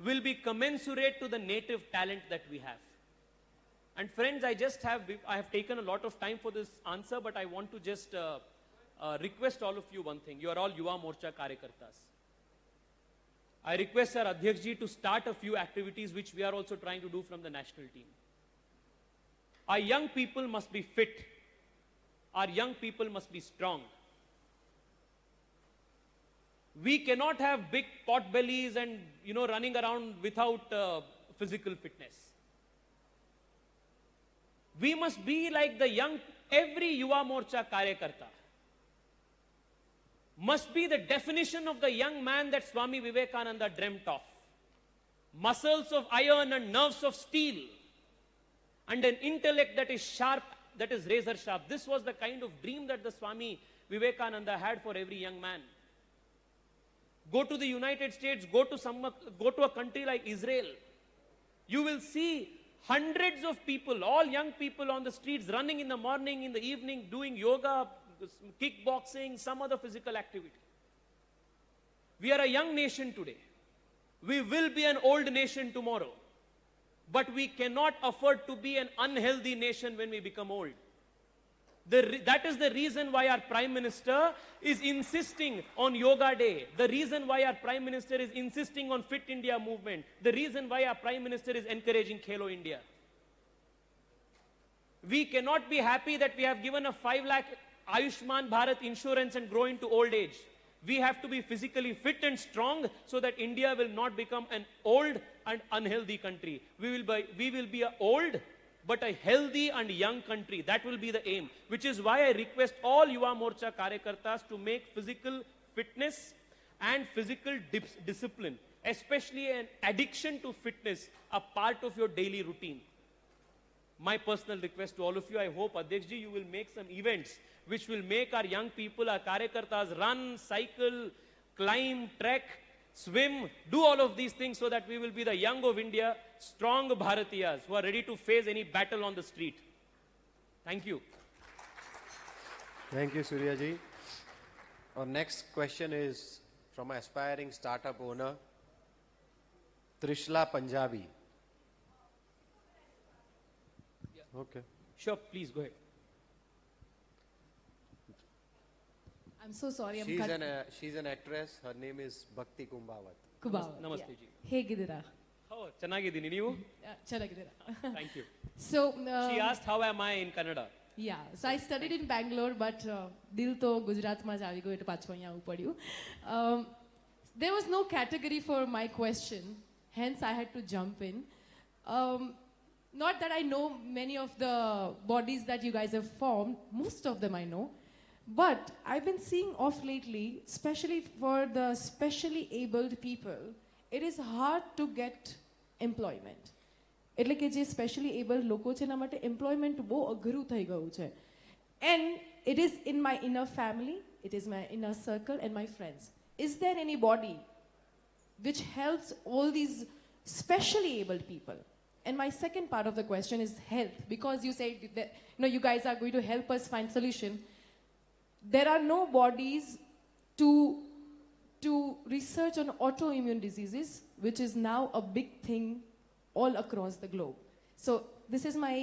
will be commensurate to the native talent that we have. And friends, I have taken a lot of time for this answer, but I want to just request all of you one thing. You are all Yuva Morcha Karyakartas. I request our Adhyaksh ji to start a few activities which we are also trying to do from the national team. Our young people must be fit. Our young people must be strong. We cannot have big pot bellies and, running around without physical fitness. We must be like the young, every Yuva Morcha Karyakarta must be the definition of the young man that Swami Vivekananda dreamt of. Muscles of iron and nerves of steel, and an intellect that is sharp, that is razor sharp. This was the kind of dream that the Swami Vivekananda had for every young man. Go to the United States, go to a country like Israel. You will see hundreds of people, all young people on the streets, running in the morning, in the evening, doing yoga, kickboxing, some other physical activity. We are a young nation today. We will be an old nation tomorrow. But we cannot afford to be an unhealthy nation when we become old. That is the reason why our Prime Minister is insisting on Yoga Day. The reason why our Prime Minister is insisting on Fit India movement. The reason why our Prime Minister is encouraging Khelo India. We cannot be happy that we have given a 5 lakh Ayushman Bharat insurance and grow into old age. We have to be physically fit and strong so that India will not become an old and unhealthy country. We will be a old but a healthy and young country. That will be the aim. Which is why I request all Yuva Morcha Karyakartas to make physical fitness and physical discipline, especially an addiction to fitness, a part of your daily routine. My personal request to all of you, I hope, Adhyakshji, you will make some events which will make our young people, our Karyakartas, run, cycle, climb, trek, swim, do all of these things so that we will be the young of India, strong Bharatiyas who are ready to face any battle on the street. Thank you. Thank you, Surya ji. Our next question is from an aspiring startup owner, Trishla Punjabi. Okay. Sure, please go ahead. I'm so sorry. She's an actress. Her name is Bhakti Kumbawat. Kumbawat. Namaste ji. Hegidira. Oh, ಚೆನ್ನಾಗಿದ್ದೀನಿ ನೀವು? Chanagidira. Thank you. So She asked how am I in Kannada. yeah, so I studied in Bangalore, but દિલ તો ગુજરાતમાં જ આવી ગયો એટલે પાછું અહીંયા આવવું પડ્યું. There was no category for my question, hence I had to jump in. Not that I know many of the bodies that you guys have formed, most of them I know, but I've been seeing off lately, especially for the specially abled people, it is hard to get employment. એટલે કે જે specially abled લોકો છે એના માટે employment બહુ અઘરું થઈ ગયું છે. And it is in my inner family, it is my inner circle and my friends. Is there any body which helps all these specially abled people? And my second part of the question is health, because you said that you guys are going to help us find solution. There are no bodies to research on autoimmune diseases, which is now a big thing all across the globe. So this is my,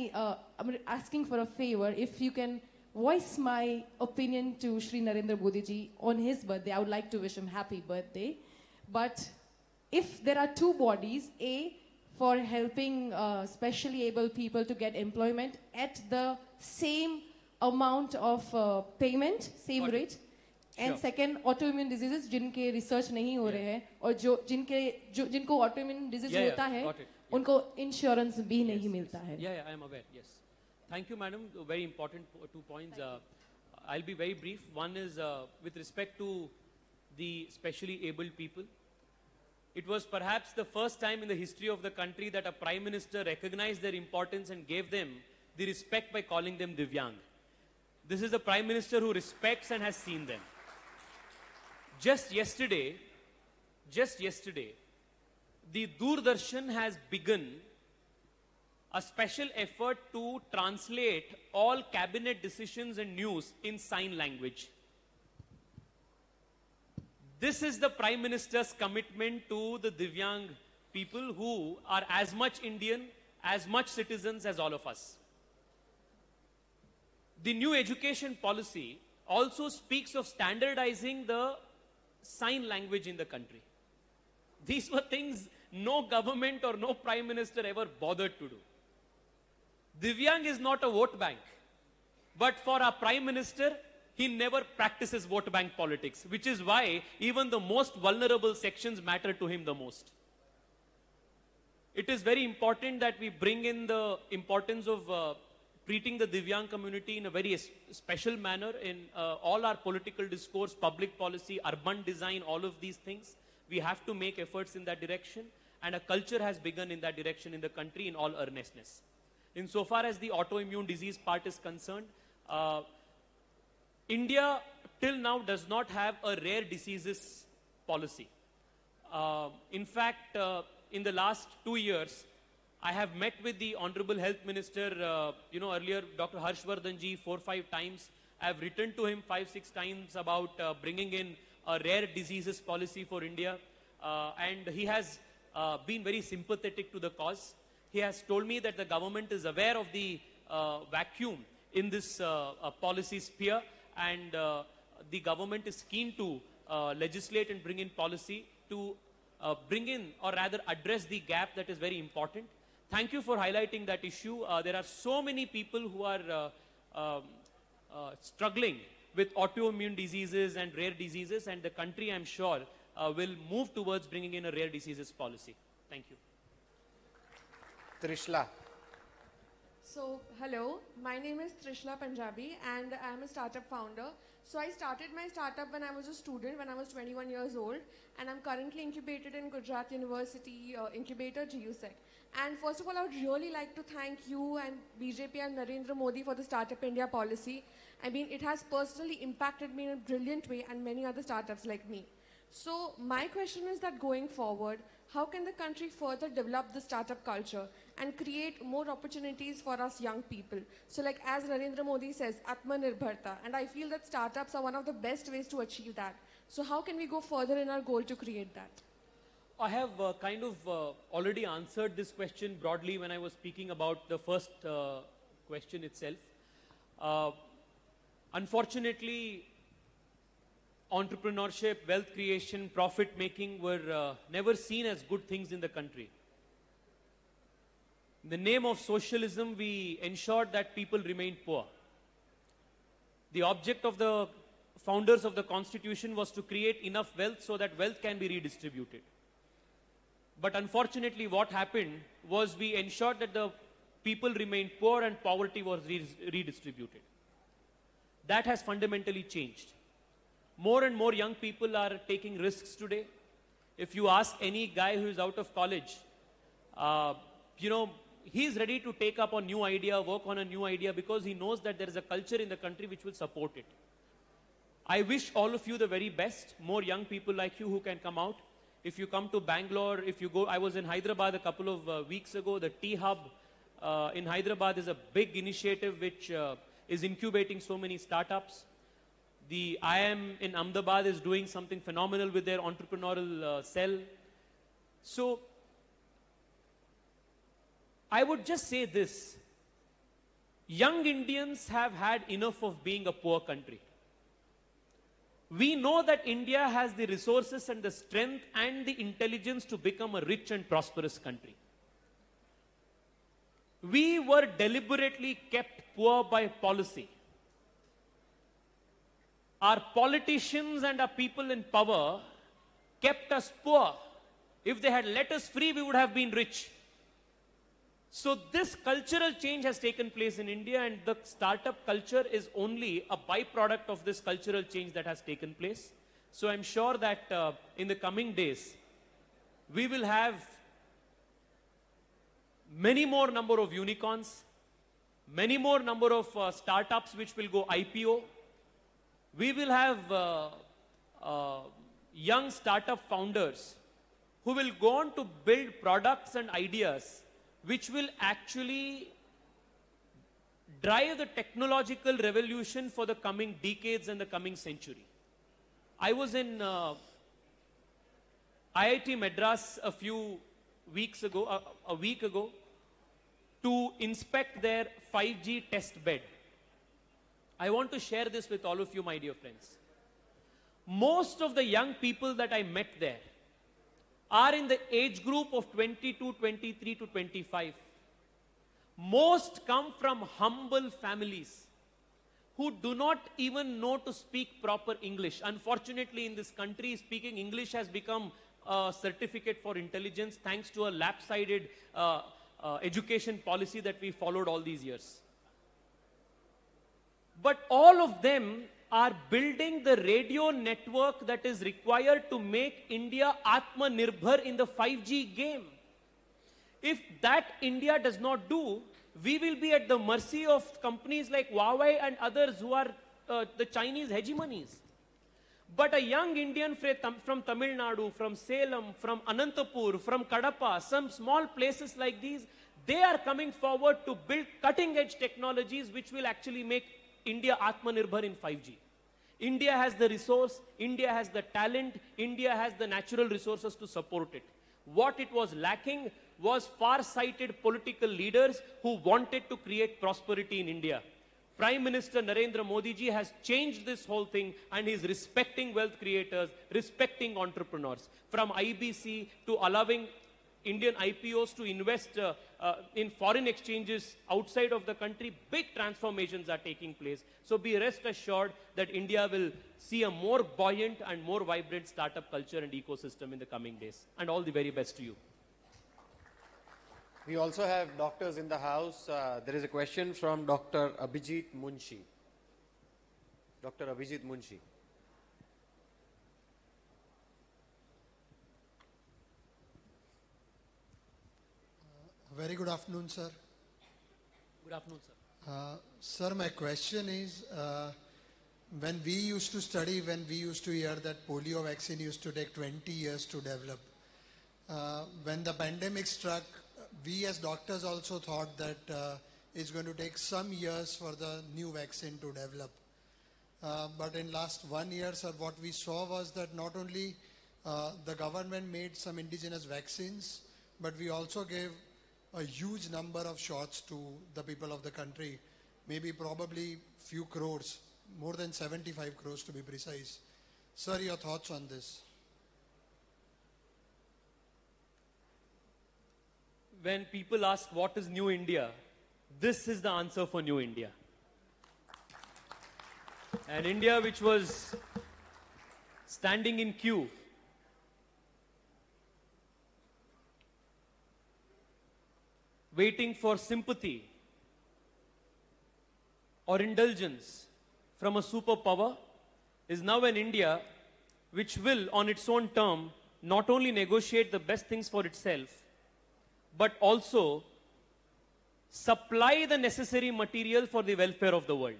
I'm asking for a favor. If you can voice my opinion to Shri Narendra Modi ji on his birthday, I would like to wish him happy birthday. But if there are two bodies, A, for helping specially able people to get employment at the same amount of payment, same rate. And Sure. second, autoimmune diseases जिनके research नहीं हो रहे हैं और जिनको autoimmune disease Yeah, होता है got it. उनको insurance भी नहीं मिलता है. Yeah, I am aware, yes. Thank you, madam. Very important 2 points. I'll be very brief. One is with respect to the specially abled people. It was perhaps the first time in the history of the country that a prime minister recognized their importance and gave them the respect by calling them Divyang. This is a prime minister who respects and has seen them. Just yesterday, the Doordarshan has begun a special effort to translate all cabinet decisions and news in sign language. This is the Prime Minister's commitment to the Divyang people who are as much Indian, as much citizens as all of us. The new education policy also speaks of standardizing the sign language in the country. These were things no government or no Prime Minister ever bothered to do. Divyang is not a vote bank. But for our Prime Minister, he never practices vote bank politics, which is why even the most vulnerable sections matter to him the most. It is very important that we bring in the importance of treating the Divyang community in a very special manner in all our political discourse, public policy, urban design, all of these things. We have to make efforts in that direction, and a culture has begun in that direction in the country in all earnestness. Insofar as the autoimmune disease part is concerned, India till now does not have a rare diseases policy. In fact, in the last 2 years, I have met with the Honorable Health Minister, earlier Dr. Harshvardhan ji 4-5 times. I have written to him 5-6 times about bringing in a rare diseases policy for India. And he has been very sympathetic to the cause. He has told me that the government is aware of the vacuum in this policy sphere, and the government is keen to legislate and bring in policy to bring in, or rather address the gap that is very important. Thank you for highlighting that issue. There are so many people who are struggling with autoimmune diseases and rare diseases, and the country, I'm sure, will move towards bringing in a rare diseases policy. Thank you. Trishla. So, hello, my name is Trishla Punjabi and I am a startup founder. So, I started my startup when I was a student, when I was 21 years old, and I'm currently incubated in Gujarat University Incubator GUSEC. And first of all, I would really like to thank you and BJP and Narendra Modi for the Startup India policy. I mean, it has personally impacted me in a brilliant way and many other startups like me. So, my question is that going forward, how can the country further develop the startup culture and create more opportunities for us young people? So like as Narendra Modi says, Atmanirbharta, and I feel that startups are one of the best ways to achieve that. So how can we go further in our goal to create that? I have already answered this question broadly when I was speaking about the first question itself. Unfortunately, entrepreneurship, wealth creation, profit making were never seen as good things in the country. In the name of socialism, we ensured that people remained poor. The object of the founders of the constitution was to create enough wealth so that wealth can be redistributed. But unfortunately, what happened was we ensured that the people remained poor and poverty was redistributed. That has fundamentally changed. More and more young people are taking risks today. If you ask any guy who is out of college, he's ready to take up a new idea, work on a new idea, because he knows that there is a culture in the country which will support it. I wish all of you the very best, more young people like you who can come out. If you come to Bangalore, if you go, I was in Hyderabad a couple of weeks ago. The Tea Hub in Hyderabad is a big initiative which is incubating so many startups. The IIM in Ahmedabad is doing something phenomenal with their entrepreneurial cell. So, I would just say this. Young Indians have had enough of being a poor country. We know that India has the resources and the strength and the intelligence to become a rich and prosperous country. We were deliberately kept poor by policy. Our politicians and our people in power kept us poor. If they had let us free, we would have been rich. So this cultural change has taken place in India, and the startup culture is only a byproduct of this cultural change that has taken place. So I'm sure that in the coming days, we will have many more number of unicorns, many more number of startups which will go IPO. We will have young startup founders who will go on to build products and ideas which will actually drive the technological revolution for the coming decades and the coming century. I was in IIT Madras a week ago, to inspect their 5G test bed. I want to share this with all of you, my dear friends. Most of the young people that I met there are in the age group of 22, 23 to 25. Most come from humble families who do not even know to speak proper English. Unfortunately, in this country, speaking English has become a certificate for intelligence thanks to a lap-sided education policy that we followed all these years. But all of them are building the radio network that is required to make India Atmanirbhar in the 5G game. If that India does not do, we will be at the mercy of companies like Huawei and others who are the Chinese hegemonies. But a young Indian from Tamil Nadu, from Salem, from Anantapur, from Kadapa, some small places like these, they are coming forward to build cutting-edge technologies which will actually make India Atmanirbhar in 5G. India has the resource, India has the talent, India has the natural resources to support it. What it was lacking was far-sighted political leaders who wanted to create prosperity in India, Prime Minister Narendra Modi ji has changed this whole thing, and he's respecting wealth creators, respecting entrepreneurs. From IBC to allowing Indian IPOs to invest in foreign exchanges outside of the country, big transformations are taking place. So be rest assured that India will see a more buoyant and more vibrant startup culture and ecosystem in the coming days. And all the very best to you. We also have doctors in the house. There is a question from Dr. Abhijit Munshi. Dr. Abhijit Munshi. Very good afternoon, sir. Good afternoon, sir. Sir, my question is, when we used to hear that polio vaccine used to take 20 years to develop, when the pandemic struck, we as doctors also thought that it's going to take some years for the new vaccine to develop. But in last 1 year, sir, what we saw was that not only the government made some indigenous vaccines, but we also gave a huge number of shots to the people of the country, maybe probably few crores, more than 75 crores to be precise. Sir, your thoughts on this? When people ask what is New India, this is the answer for New India. An India which was standing in queue, waiting for sympathy or indulgence from a superpower, is now an India which will, on its own term, not only negotiate the best things for itself, but also supply the necessary material for the welfare of the world.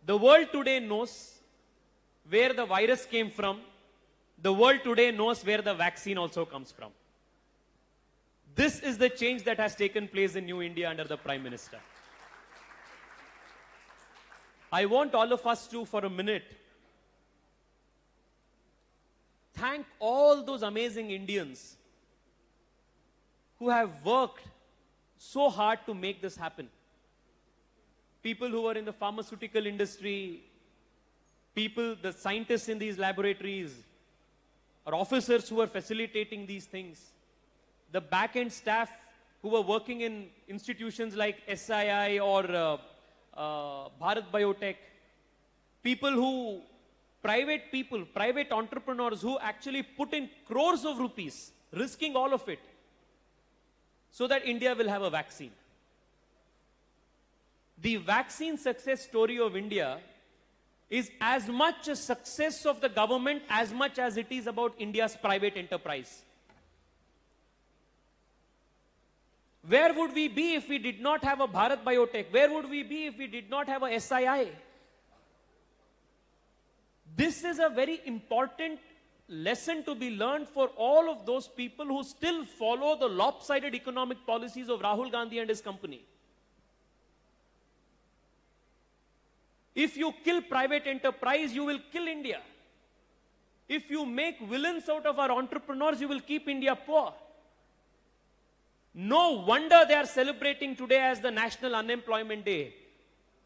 The world today knows where the virus came from. The world today knows where the vaccine also comes from. This is the change that has taken place in New India under the Prime Minister. I want all of us to, for a minute, thank all those amazing Indians who have worked so hard to make this happen. People who are in the pharmaceutical industry, people, the scientists in these laboratories, or officers who are facilitating these things, the back-end staff who were working in institutions like SII or Bharat Biotech, private entrepreneurs who actually put in crores of rupees, risking all of it, so that India will have a vaccine. The vaccine success story of India is as much a success of the government as much as it is about India's private enterprise. Where would we be if we did not have a Bharat Biotech? Where would we be if we did not have a SII? This is a very important lesson to be learned for all of those people who still follow the lopsided economic policies of Rahul Gandhi and his company. If you kill private enterprise, you will kill India. If you make villains out of our entrepreneurs, you will keep India poor. No wonder they are celebrating today as the National Unemployment Day.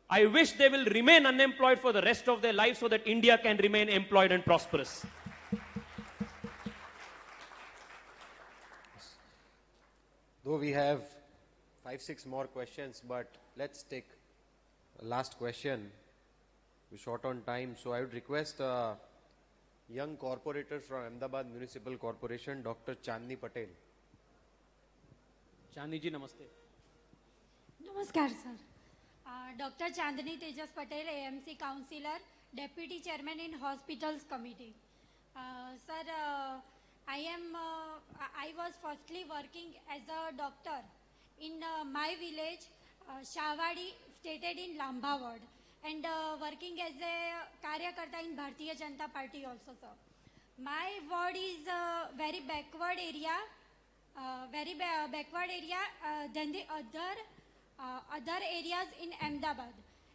I wish they will remain unemployed for the rest of their lives so that India can remain employed and prosperous. Though we have 5-6 more questions, but let's take a last question. We're short on time, so I would request a young corporator from Ahmedabad Municipal Corporation, Dr. Chandni Patel. Chandni ji, namaste. Namaskar, sir. Dr. Chandni Tejas Patel, AMC Councillor, Deputy Chairman in Hospitals Committee. Sir, I was firstly working as a doctor in my village, Shavadi, stated in Lamba ward, and working as a Karyakarta in Bharatiya Janata Party also, sir. My ward is a very backward area, than the other areas in Ahmedabad.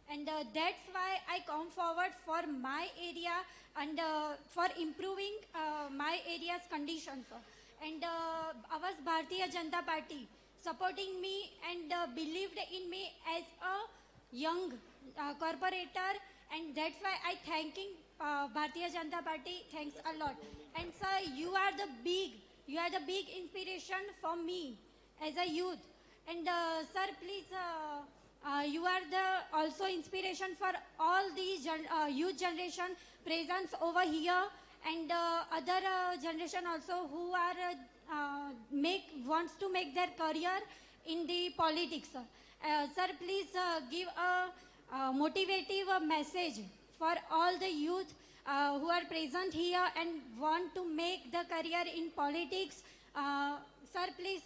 And that's why I come forward for my area and for improving my area's conditions. And our Bharatiya Janata Party supporting me and believed in me as a young corporator, and that's why I thanking Bharatiya Janata Party. Thanks a lot. And sir, you are the big inspiration for me as a youth. And sir, please, you are the also inspiration for all these youth generation presence over here, and other generation also who are wants to make their career in the politics. Sir, please give a motivative message for all the youth who are present here and want to make the career in politics. Sir, please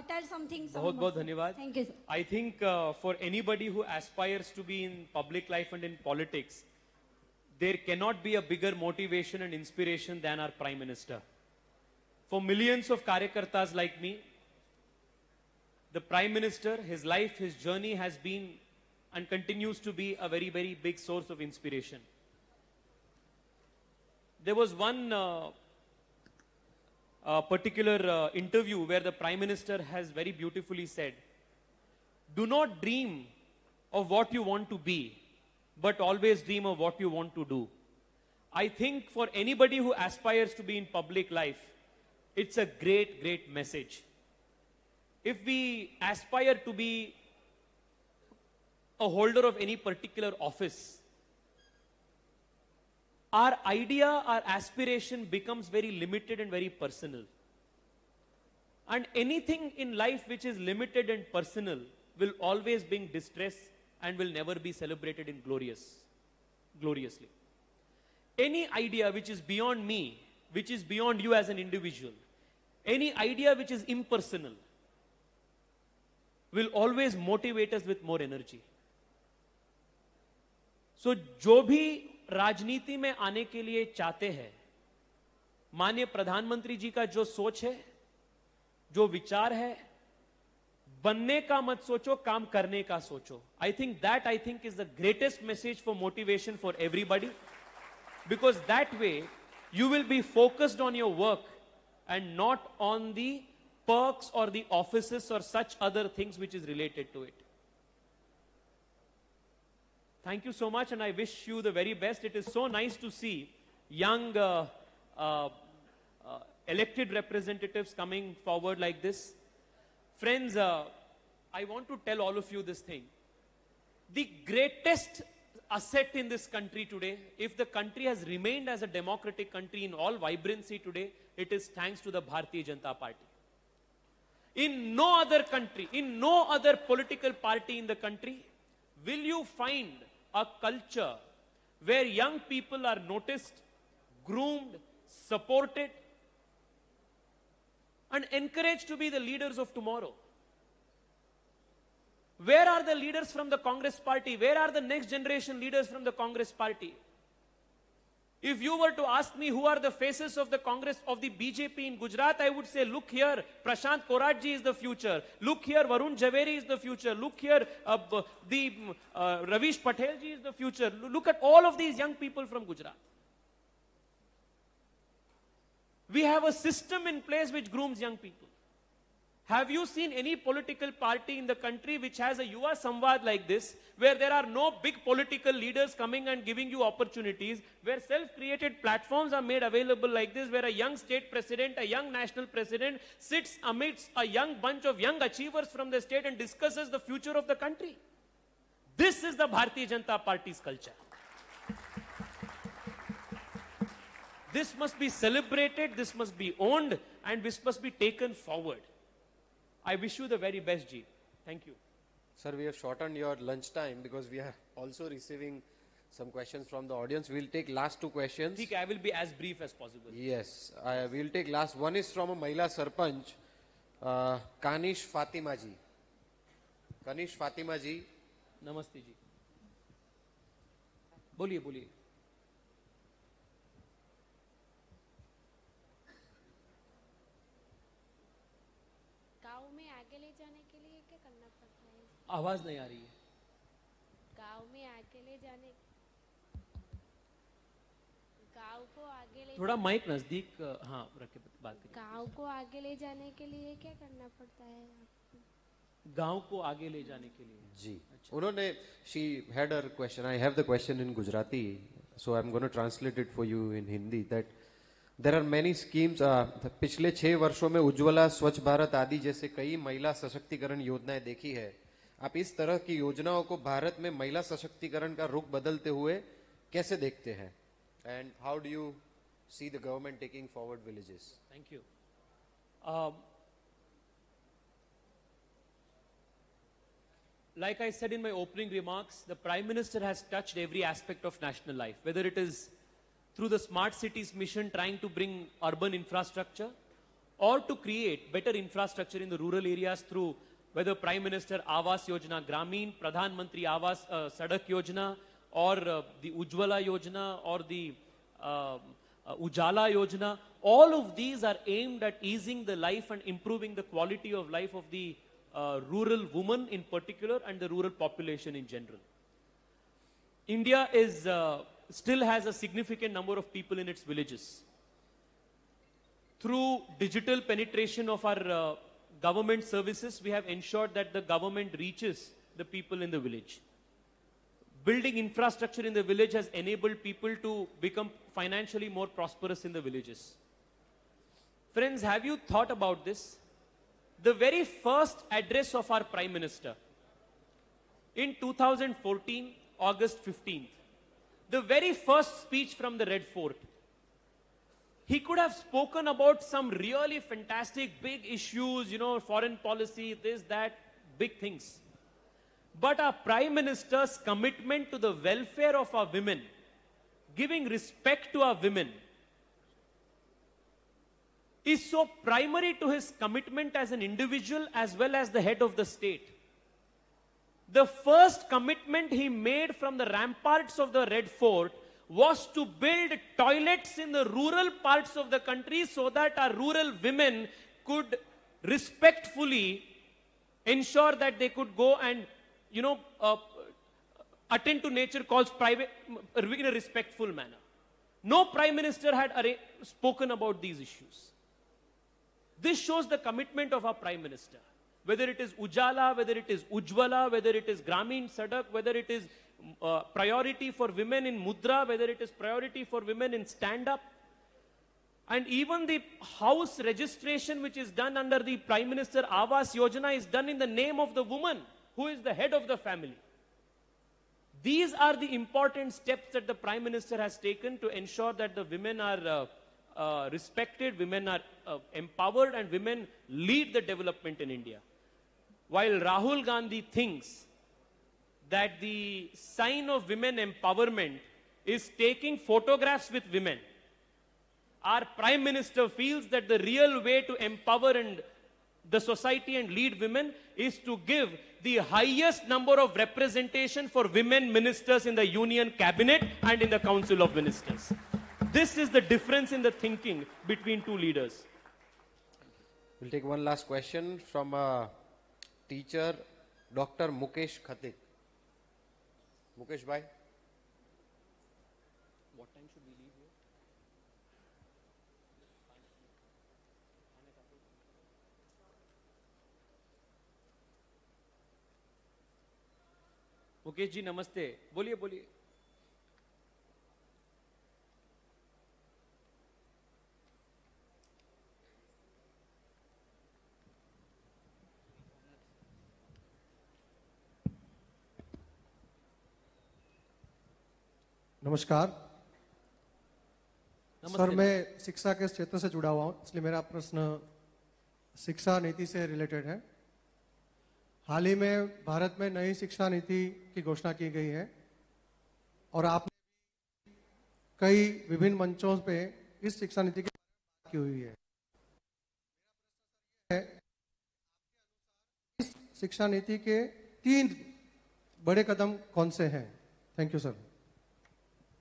tell something. बहुत बहुत धन्यवाद. Thank you, sir. I think for anybody who aspires to be in public life and in politics, there cannot be a bigger motivation and inspiration than our Prime Minister. For millions of Karyakartas like me, the Prime Minister, his life, his journey has been and continues to be a very, very big source of inspiration. There was one particular interview where the Prime Minister has very beautifully said, "Do not dream of what you want to be, but always dream of what you want to do." I think for anybody who aspires to be in public life, it's a great, great message. If we aspire to be a holder of any particular office, our idea, our aspiration becomes very limited and very personal. And anything in life which is limited and personal will always bring distress and will never be celebrated in gloriously. Any idea which is beyond me, which is beyond you as an individual, any idea which is impersonal, will always motivate us with more energy. So, जो भी राजनीति में आने के लिए चाहते हैं, माननीय प्रधानमंत्री जी का जो सोच है, जो विचार है, बनने का मत सोचो, काम करने का सोचो. I think is the greatest message for motivation for everybody, because that way you will be focused on your work and not on the perks or the offices or such other things which is related to it. Thank you so much, and I wish you the very best. It is so nice to see young elected representatives coming forward like this. Friends, I want to tell all of you this thing. The greatest asset in this country today, if the country has remained as a democratic country in all vibrancy today, it is thanks to the Bharatiya Janata Party. In no other country, in no other political party in the country, will you find a culture where young people are noticed, groomed, supported, and encouraged to be the leaders of tomorrow. Where are the leaders from the Congress party? Where are the next generation leaders from the Congress party? If you were to ask me who are the faces of the Congress, of the BJP in Gujarat, I would say, look here, Prashant Koratji is the future. Look here, Varun Jhaveri is the future. Look here, Ravish Patelji is the future. Look at all of these young people from Gujarat. We have a system in place which grooms young people. Have you seen any political party in the country which has a Yuva Samvad like this, where there are no big political leaders coming and giving you opportunities, where self-created platforms are made available like this, where a young state president, a young national president sits amidst a young bunch of young achievers from the state and discusses the future of the country? This is the Bharatiya Janata Party's culture. This must be celebrated, this must be owned, and this must be taken forward. I wish you the very best, Ji. Thank you. Sir, we have shortened your lunch time because we are also receiving some questions from the audience. We'll take last two questions. I will be as brief as possible. Yes, we'll take last. One is from a Mahila Sarpanch, Kanish Fatima Ji. Kanish Fatima Ji. Namaste Ji. बोलिए बोलिए. गाँव में आगे ले जाने के लिए क्या करना पड़ता है? आवाज नहीं आ रही है. गाँव में आगे ले जाने, गाँव को आगे ले, थोड़ा माइक नजदीक हाँ रख के बात करिए. गाँव को आगे ले जाने के लिए क्या करना पड़ता है? गांव को आगे ले जाने के लिए। जी, उन्होंने, she had her question. I have the question in Gujarati, so I'm going to translate it for you in Hindi. That there are many schemes. पिछले 6 वर्षों में उज्ज्वला, स्वच्छ भारत आदि जैसे कई महिला सशक्तिकरण योजनाएं देखी है। आप इस तरह की योजनाओं को भारत में महिला सशक्तिकरण का रुख बदलते हुए कैसे देखते हैं? And how do you see the government taking forward villages? Thank you. Like I said in my opening remarks, the Prime Minister has touched every aspect of national life, whether it is through the Smart Cities mission trying to bring urban infrastructure, or to create better infrastructure in the rural areas through whether Prime Minister Awas Yojana Grameen, Pradhan Mantri Awas Sadak Yojana, or the Ujjwala Yojana, or the Ujala Yojana. All of these are aimed at easing the life and improving the quality of life of the rural woman in particular and the rural population in general. India is still has a significant number of people in its villages. Through digital penetration of our government services, we have ensured that the government reaches the people in the village. Building infrastructure in the village has enabled people to become financially more prosperous in the villages. Friends, have you thought about this? The very first address of our Prime Minister in 2014, August 15th, the very first speech from the Red Fort, he could have spoken about some really fantastic big issues, you know, foreign policy, this, that, big things. But our Prime Minister's commitment to the welfare of our women, giving respect to our women, is so primary to his commitment as an individual as well as the head of the state. The first commitment he made from the ramparts of the Red Fort was to build toilets in the rural parts of the country so that our rural women could respectfully ensure that they could go and, you know, attend to nature calls private in a respectful manner. No Prime Minister had spoken about these issues. This shows the commitment of our Prime Minister. Whether it is Ujala, whether it is Ujjwala, whether it is Grameen Sadak, whether it is priority for women in Mudra, whether it is priority for women in stand-up. And even the house registration which is done under the Prime Minister Awas Yojana is done in the name of the woman who is the head of the family. These are the important steps that the Prime Minister has taken to ensure that the women are respected, women are empowered, and women lead the development in India. While Rahul Gandhi thinks that the sign of women empowerment is taking photographs with women, our Prime Minister feels that the real way to empower the society and lead women is to give the highest number of representation for women ministers in the Union Cabinet and in the Council of Ministers. This is the difference in the thinking between two leaders. We'll take one last question from teacher, Dr. Mukesh Khatik. Mukesh bhai. What time should we leave here? Mukesh ji नमस्ते, बोलिए बोलिए। नमस्कार sir, मैं शिक्षा के क्षेत्र से जुड़ा हुआ हूँ, इसलिए मेरा प्रश्न शिक्षा नीति से रिलेटेड है। हाल ही में भारत में नई शिक्षा नीति की घोषणा की गई है और आपने कई विभिन्न मंचों पे इस शिक्षा नीति की बात की हुई है। इस शिक्षा नीति के 3 बड़े कदम कौन से हैं? Thank you sir.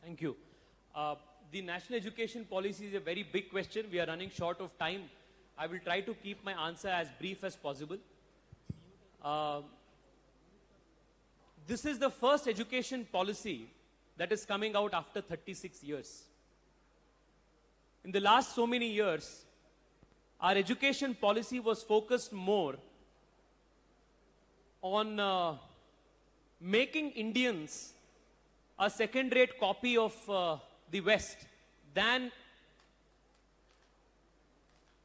Thank you. The national education policy is a very big question. We are running short of time. I will try to keep my answer as brief as possible. This is the first education policy that is coming out after 36 years. In the last so many years, our education policy was focused more on making Indians a second-rate copy of the West than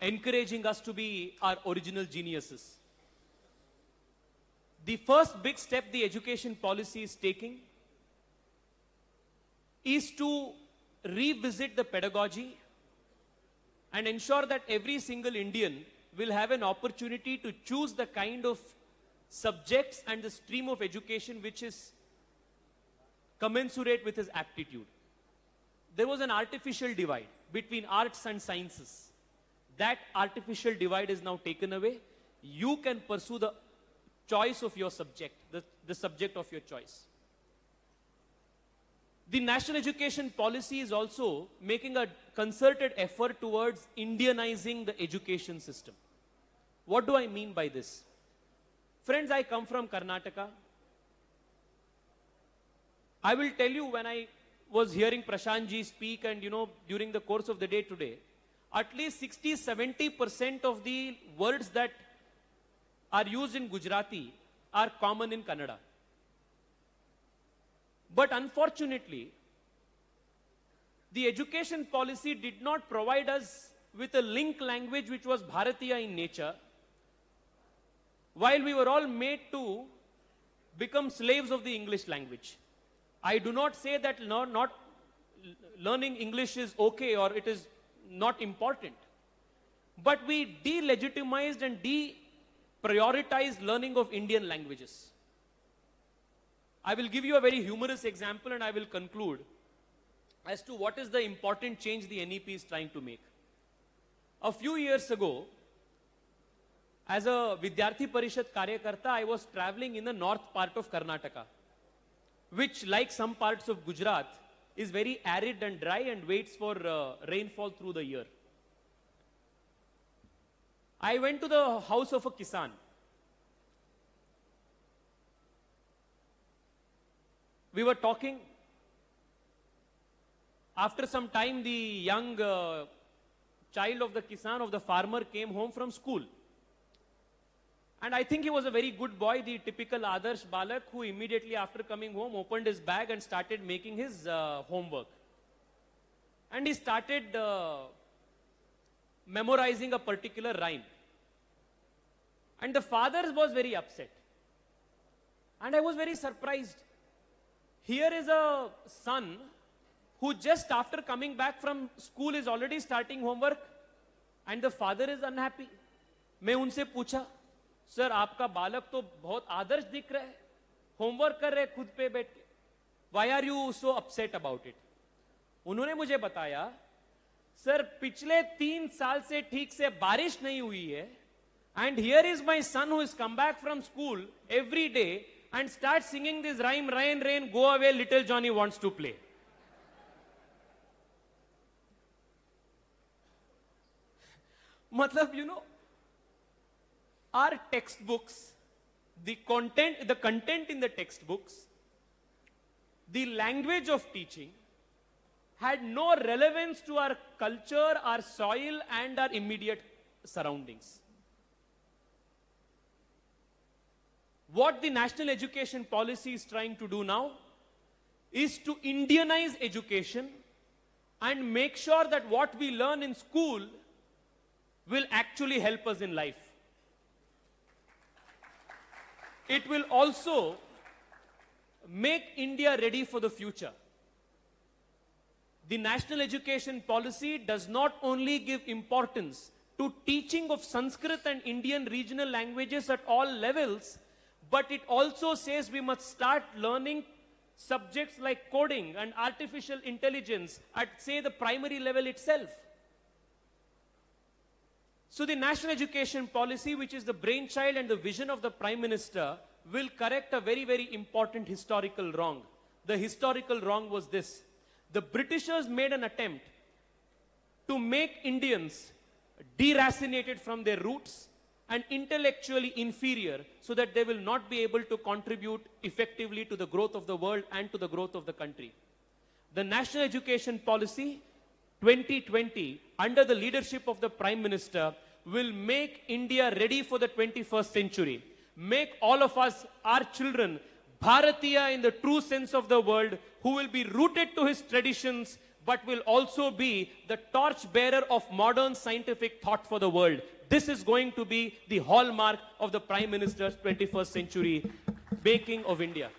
encouraging us to be our original geniuses. The first big step the education policy is taking is to revisit the pedagogy and ensure that every single Indian will have an opportunity to choose the kind of subjects and the stream of education which is commensurate with his aptitude. There was an artificial divide between arts and sciences. That artificial divide is now taken away. You can pursue the choice of your subject, the subject of your choice. The national education policy is also making a concerted effort towards Indianizing the education system. What do I mean by this? Friends, I come from Karnataka. I will tell you, when I was hearing Prashant ji speak and during the course of the day today, at least 60-70% of the words that are used in Gujarati are common in Kannada. But unfortunately, the education policy did not provide us with a link language which was Bharatiya in nature, while we were all made to become slaves of the English language. I do not say that not learning English is okay or it is not important. But we delegitimized and deprioritized learning of Indian languages. I will give you a very humorous example and I will conclude as to what is the important change the NEP is trying to make. A few years ago, as a Vidyarthi Parishad Karyakarta, I was traveling in the north part of Karnataka, which, like some parts of Gujarat, is very arid and dry and waits for rainfall through the year. I went to the house of a Kisan. We were talking. After some time, the young child of the Kisan, of the farmer, came home from school. And I think he was a very good boy, the typical Adarsh Balak, who immediately after coming home opened his bag and started making his homework. And he started memorizing a particular rhyme. And the father was very upset. And I was very surprised. Here is a son who just after coming back from school is already starting homework, and the father is unhappy. मैं उनसे पूछा, sir आपका बालक तो बहुत आदर्श दिख रहा है, होमवर्क कर रहे खुद पे बैठ के, why are you so upset about it? उन्होंने मुझे बताया, सर पिछले 3 साल से ठीक से बारिश नहीं हुई है, and here is my son who has come back from school every day and starts singing this rhyme, rain, rain, go away, little Johnny wants to play. Matlab, our textbooks, the content in the textbooks, the language of teaching had no relevance to our culture, our soil, and our immediate surroundings. What the national education policy is trying to do now is to Indianize education and make sure that what we learn in school will actually help us in life. It will also make India ready for the future. The national education policy does not only give importance to teaching of Sanskrit and Indian regional languages at all levels, but it also says we must start learning subjects like coding and artificial intelligence at, say, the primary level itself. So the national education policy, which is the brainchild and the vision of the Prime Minister, will correct a very, very important historical wrong. The historical wrong was this. The Britishers made an attempt to make Indians deracinated from their roots and intellectually inferior so that they will not be able to contribute effectively to the growth of the world and to the growth of the country. The National Education Policy 2020, under the leadership of the Prime Minister, will make India ready for the 21st century. make all of us, our children, Bharatiya in the true sense of the word, who will be rooted to his traditions, but will also be the torch bearer of modern scientific thought for the world. This is going to be the hallmark of the Prime Minister's 21st century making of India.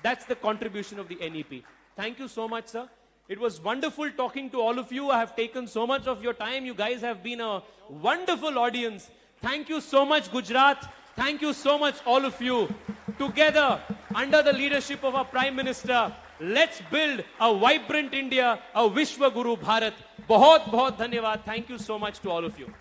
That's the contribution of the NEP. Thank you so much, sir. It was wonderful talking to all of you. I have taken so much of your time. You guys have been a wonderful audience. Thank you so much, Gujarat. Thank you so much, all of you. Together, under the leadership of our Prime Minister, let's build a vibrant India, a Vishwa Guru Bharat. बहुत बहुत धन्यवाद. Thank you so much to all of you.